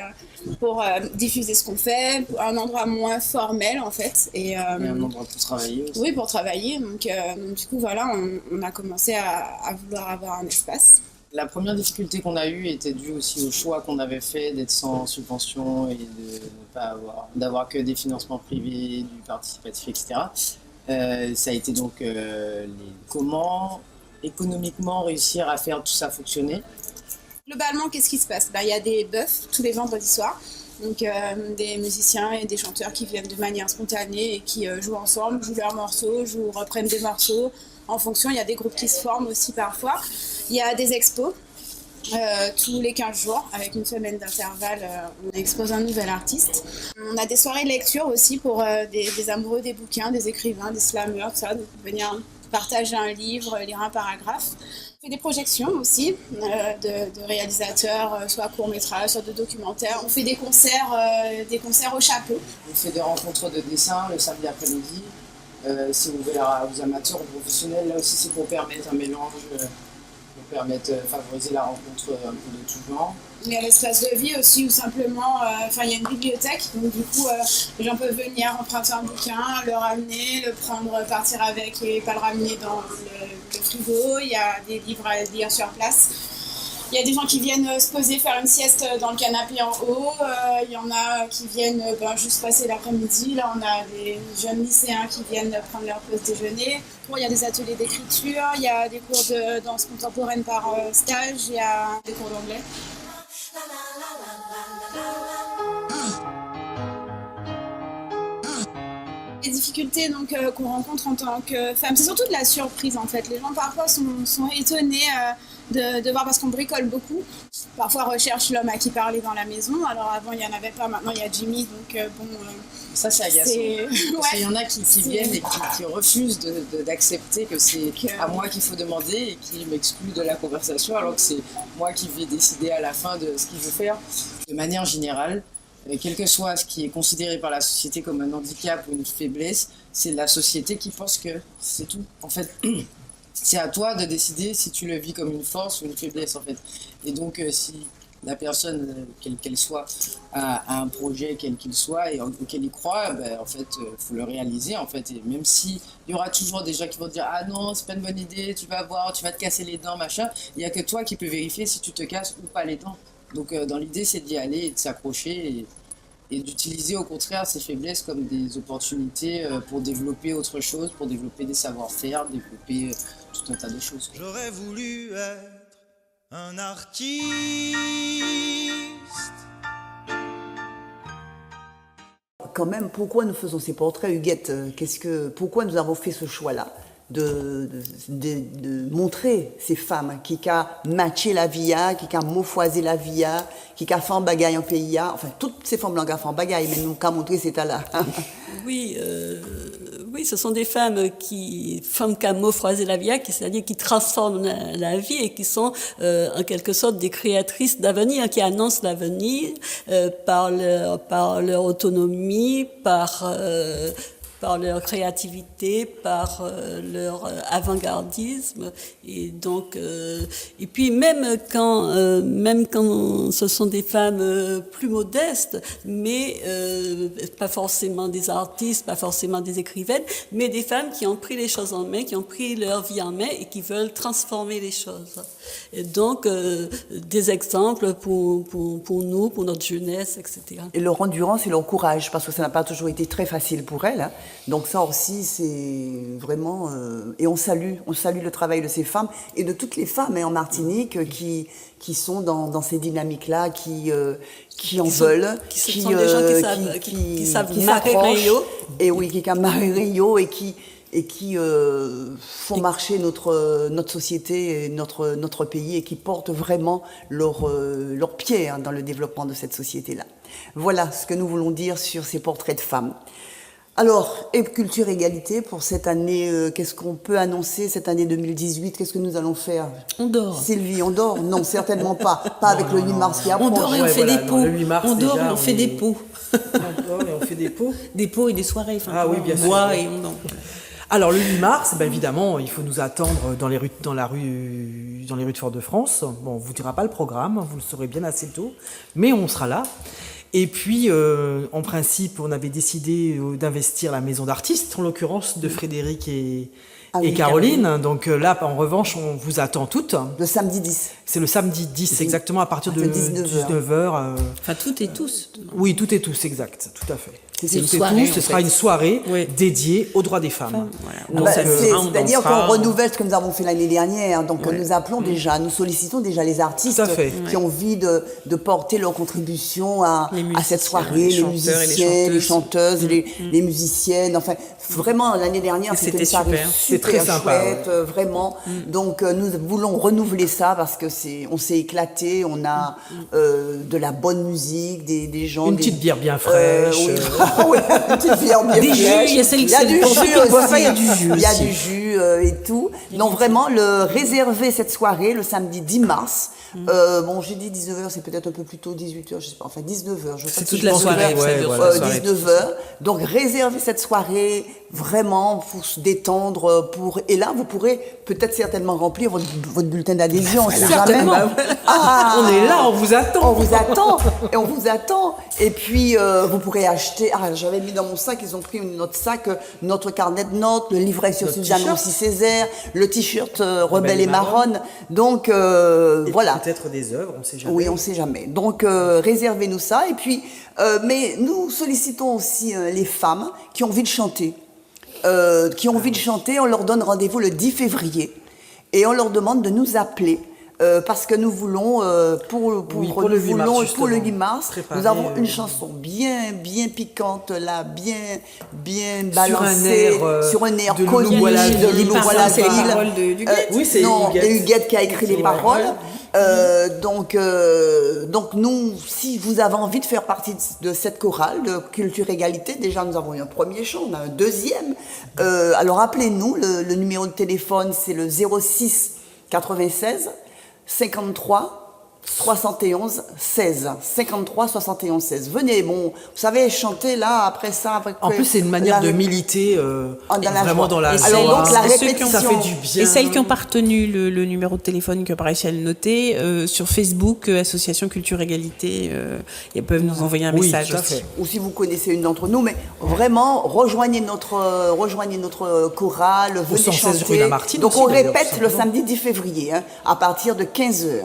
pour diffuser ce qu'on fait, un endroit moins formel, en fait. Et un endroit pour travailler aussi. Oui, pour travailler. Donc, du coup, voilà, on a commencé à vouloir avoir un espace. La première difficulté qu'on a eue était due aussi au choix qu'on avait fait d'être sans subvention et de ne pas d'avoir que des financements privés, du participatif, etc. Ça a été donc comment économiquement réussir à faire tout ça fonctionner. Globalement, qu'est-ce qui se passe? Il y a des bœufs tous les vendredis soirs. Donc des musiciens et des chanteurs qui viennent de manière spontanée et qui jouent ensemble, jouent leurs morceaux, reprennent des morceaux. En fonction, il y a des groupes qui se forment aussi parfois. Il y a des expos tous les 15 jours, avec une semaine d'intervalle, on expose un nouvel artiste. On a des soirées de lecture aussi pour des amoureux des bouquins, des écrivains, des slammeurs, tout ça, de venir partager un livre, lire un paragraphe. On fait des projections aussi de réalisateurs, soit courts-métrages, soit de documentaires. On fait des concerts au chapeau. On fait des rencontres de dessin le samedi après-midi. C'est ouvert aux amateurs, aux professionnels. Là aussi, c'est pour permettre un mélange, favoriser la rencontre un peu de tout genre. Il y a l'espace de vie aussi, où simplement, il y a une bibliothèque, donc du coup, les gens peuvent venir emprunter un bouquin, le ramener, le prendre, partir avec et pas le ramener dans le frigo. Il y a des livres à lire sur place. Il y a des gens qui viennent se poser, faire une sieste dans le canapé en haut. Il y en a qui viennent juste passer l'après-midi. Là, on a des jeunes lycéens qui viennent prendre leur pause déjeuner. Il y a des ateliers d'écriture, il y a des cours de danse contemporaine par stage, il y a des cours d'anglais. Les difficultés qu'on rencontre en tant que femme, c'est surtout de la surprise en fait. Les gens parfois sont étonnés de voir, parce qu'on bricole beaucoup. Parfois recherche l'homme à qui parler dans la maison. Alors avant il n'y en avait pas, maintenant il y a Jimmy, donc ça c'est agaçant. Parce qu'il y en a qui viennent et qui refusent d'accepter que c'est à moi qu'il faut demander et qui m'excluent de la conversation, alors que c'est moi qui vais décider à la fin de ce qu'il veut faire. De manière générale, quel que soit ce qui est considéré par la société comme un handicap ou une faiblesse, c'est la société qui pense que c'est tout. En fait, c'est à toi de décider si tu le vis comme une force ou une faiblesse, en fait. Et donc, si la personne, quelle qu'elle soit, a un projet, quel qu'il soit, et auquel il croit, en fait, faut le réaliser, en fait. Et même s'il y aura toujours des gens qui vont dire « Ah non, c'est pas une bonne idée, tu vas voir, tu vas te casser les dents, machin », il n'y a que toi qui peux vérifier si tu te casses ou pas les dents. Donc dans l'idée, c'est d'y aller et de s'accrocher et d'utiliser au contraire ces faiblesses comme des opportunités pour développer autre chose, pour développer des savoir-faire, développer tout un tas de choses. J'aurais voulu être un artiste. Quand même, pourquoi nous faisons ces portraits, Huguette? Pourquoi nous avons fait ce choix-là de montrer ces femmes qui ont matché la vie, qui ont mofoisé la vie, qui ont fait un bagaille en pays, enfin toutes ces femmes-là ont fait un bagaille, mais nous avons montré cet là. Oui, ce sont des femmes qui ont mofoisé la vie, c'est-à-dire qui transforment la vie et qui sont en quelque sorte des créatrices d'avenir, qui annoncent l'avenir par leur autonomie, par leur créativité, par leur avant-gardisme, et donc et puis même quand ce sont des femmes plus modestes, mais pas forcément des artistes, pas forcément des écrivaines, mais des femmes qui ont pris les choses en main, qui ont pris leur vie en main et qui veulent transformer les choses. Et donc des exemples pour nous, pour notre jeunesse, etc. Et leur endurance et leur courage, parce que ça n'a pas toujours été très facile pour elles. Donc ça aussi, c'est vraiment... et on salue le travail de ces femmes et de toutes les femmes en Martinique qui sont dans ces dynamiques-là, qui en veulent, qui sont des gens qui savent marrer Rio. Et oui, qui savent marrer Rio et qui font marcher notre société et notre pays et qui portent vraiment leur pied dans le développement de cette société-là. Voilà ce que nous voulons dire sur ces portraits de femmes. Alors, et culture égalité, pour cette année, qu'est-ce qu'on peut annoncer cette année 2018? Qu'est-ce que nous allons faire? On dort. Sylvie, on dort? Non, certainement pas. Pas avec le 8 mars qui approche. On dort et on fait des pots. On dort et on fait des pots. On dort et on fait des pots. Des pots et des soirées. Enfin, ah oui, bien sûr. On boit et on dort. Alors le 8 mars, évidemment, il faut nous attendre dans les rues de Fort-de-France. Bon, on vous dira pas le programme, vous le saurez bien assez tôt, mais on sera là. Et puis, en principe, on avait décidé d'investir la maison d'artistes, en l'occurrence de Frédéric et Caroline. Donc là, en revanche, on vous attend toutes. Le samedi 10. C'est le samedi 10, exactement, à partir de 19h. Enfin, toutes et tous. Oui, toutes et tous, exact, tout à fait. C'est une soirée, ce sera une soirée dédiée aux droits des femmes. Voilà. C'est-à-dire qu'on renouvelle ce que nous avons fait l'année dernière. Donc nous appelons déjà, nous sollicitons déjà les artistes qui ont envie de porter leur contribution à cette soirée, les musiciens, les chanteuses, les musiciennes. Enfin, vraiment, l'année dernière, c'était une soirée super chouette, vraiment. Donc nous voulons renouveler ça parce que on s'est éclaté, on a de la bonne musique, des gens... Une petite bière bien fraîche. Oui, une petite bière bien fraîche. Il y a du jus aussi. Il y a du jus et tout. Donc vraiment, réserver cette soirée le samedi 10 mars. Bon, j'ai dit 19h, c'est peut-être un peu plus tôt, 18h, je sais pas. Enfin, 19h. C'est toute la soirée. 19h. Donc réserver cette soirée vraiment pour se détendre. Et là, vous pourrez peut-être certainement remplir votre bulletin d'adhésion. Certainement. On est là, on vous attend. On vous attend. Et puis, vous pourrez acheter... j'avais mis dans mon sac, ils ont pris notre sac, notre carnet de notes, le livret sur Suzanne aussi Césaire, le t-shirt Rebelle et Marronne. Donc, voilà. Peut-être des œuvres, on ne sait jamais. Oui, on ne sait jamais. Donc, réservez-nous ça. Et puis, mais nous sollicitons aussi les femmes qui ont envie de chanter. On leur donne rendez-vous le 10 février. Et on leur demande de nous appeler. Parce que nous voulons, pour le 8 mars, nous avons une chanson bien piquante, là, bien balancée, sur un air connu de Lilou C'est les paroles de Huguette. Oui, c'est Huguette qui a écrit les paroles. Donc nous, si vous avez envie de faire partie de cette chorale de Culture Égalité, déjà nous avons eu un premier chant, on a un deuxième. Alors appelez-nous, le numéro de téléphone c'est le 06 96 53 71 16. 53 71 16. Venez, vous savez, chanter là, après ça. En plus, c'est une manière de militer vraiment dans la joie. Alors, donc, la répétition. Ça fait du bien. Et celles qui n'ont pas retenu le numéro de téléphone que Paris a noté, sur Facebook, Association Culture Égalité, ils peuvent nous envoyer un message aussi. Ou si vous connaissez une d'entre nous, mais vraiment, rejoignez notre chorale, venez chanter. Donc, on répète le samedi 10 février, à partir de 15h.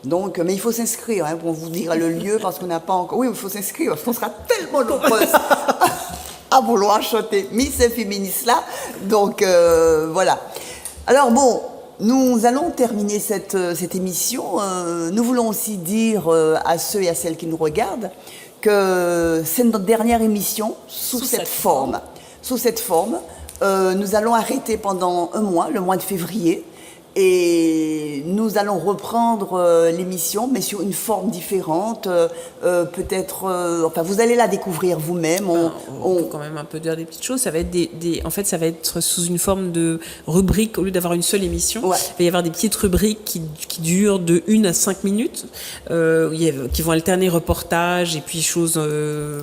Donc, mais il faut s'inscrire, on vous dira le lieu parce qu'on n'a pas encore... Oui, il faut s'inscrire parce qu'on sera tellement nombreuses à vouloir chanter Miss Féministe là. Donc, voilà. Alors bon, nous allons terminer cette émission. Nous voulons aussi dire à ceux et à celles qui nous regardent que c'est notre dernière émission sous cette forme. Sous cette forme, nous allons arrêter pendant un mois, le mois de février. Et nous allons reprendre l'émission, mais sur une forme différente, peut-être. Enfin, vous allez la découvrir vous-même. On peut quand même un peu dire des petites choses. Ça va être en fait, ça va être sous une forme de rubrique au lieu d'avoir une seule émission. Ouais. Il va y avoir des petites rubriques qui durent de 1 à 5 minutes, qui vont alterner reportages et puis choses,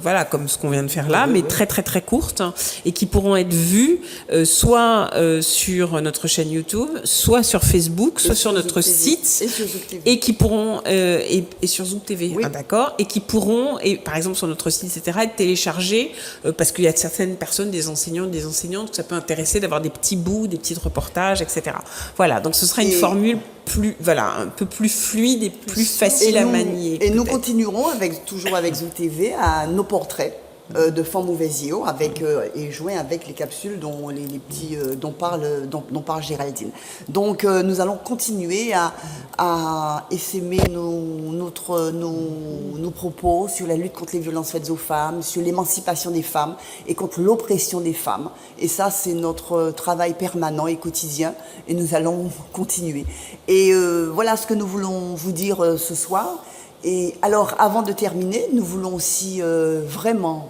voilà, comme ce qu'on vient de faire là, mais très très très courtes, et qui pourront être vues soit sur notre chaîne YouTube, soit sur Facebook, soit sur notre site, et qui pourront et sur Zouk TV, d'accord, et qui pourront, et par exemple sur notre site, etc., être téléchargés parce qu'il y a certaines personnes, des enseignantes, que ça peut intéresser d'avoir des petits bouts, des petits reportages, etc. Voilà, donc ce sera une formule un peu plus fluide et plus facile à manier. Et nous continuerons toujours avec Zouk TV à nos portraits. de Fort-Mauvaisio et joint avec les capsules dont les petits dont parle Géraldine. Donc nous allons continuer à essaimer nos propos sur la lutte contre les violences faites aux femmes, sur l'émancipation des femmes et contre l'oppression des femmes. Et ça, c'est notre travail permanent et quotidien et nous allons continuer. Et voilà ce que nous voulons vous dire ce soir. Et alors, avant de terminer, nous voulons aussi vraiment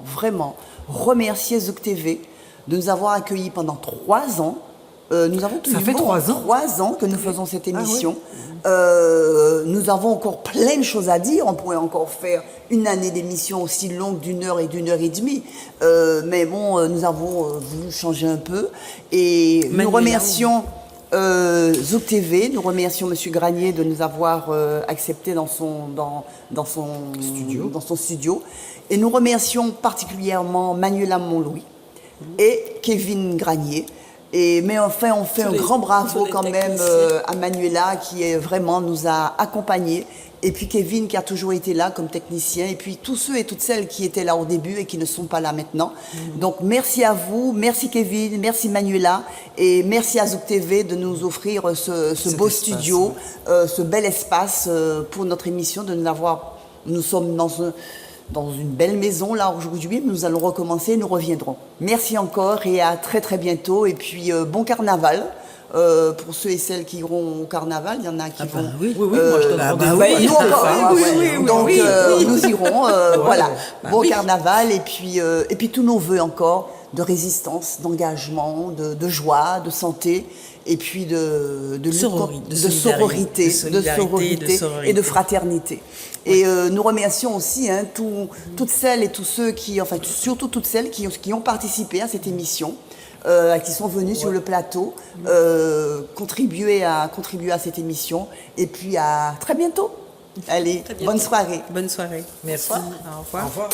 remercier Zouk TV de nous avoir accueillis pendant 3 ans. Nous avons Ça fait 3 ans 3 ans que nous faisons cette émission. Ah oui. Nous avons encore plein de choses à dire. On pourrait encore faire une année d'émission aussi longue d'1 heure et d'1 heure et demie. Mais bon, nous avons voulu changer un peu. Et nous remercions Zouk TV, nous remercions Monsieur Granier de nous avoir accepté dans son studio. Et nous remercions particulièrement Manuela Montlouis et Kevin Granier. Mais enfin, on fait un grand bravo quand même à Manuela qui vraiment nous a accompagnés. Et puis Kevin qui a toujours été là comme technicien. Et puis tous ceux et toutes celles qui étaient là au début et qui ne sont pas là maintenant. Donc merci à vous, merci Kevin, merci Manuela. Et merci à Zouk TV de nous offrir ce beau studio, ce bel espace pour notre émission. Nous sommes dans une belle maison là aujourd'hui, nous allons recommencer, nous reviendrons. Merci encore et à très très bientôt. Et puis bon carnaval. Pour ceux et celles qui iront au carnaval, il y en a qui vont. Oui, moi je donne rendez-vous. Donc nous irons. Voilà. Bon carnaval et puis tous nos vœux encore de résistance, d'engagement, de joie, de santé. Et puis de sororité et de fraternité. Et nous remercions aussi toutes celles et tous ceux surtout toutes celles qui ont participé à cette émission, qui sont venues sur le plateau, contribuer à cette émission. Et puis à très bientôt. Allez, bonne soirée. Bonne soirée. Merci. Au revoir. Au revoir.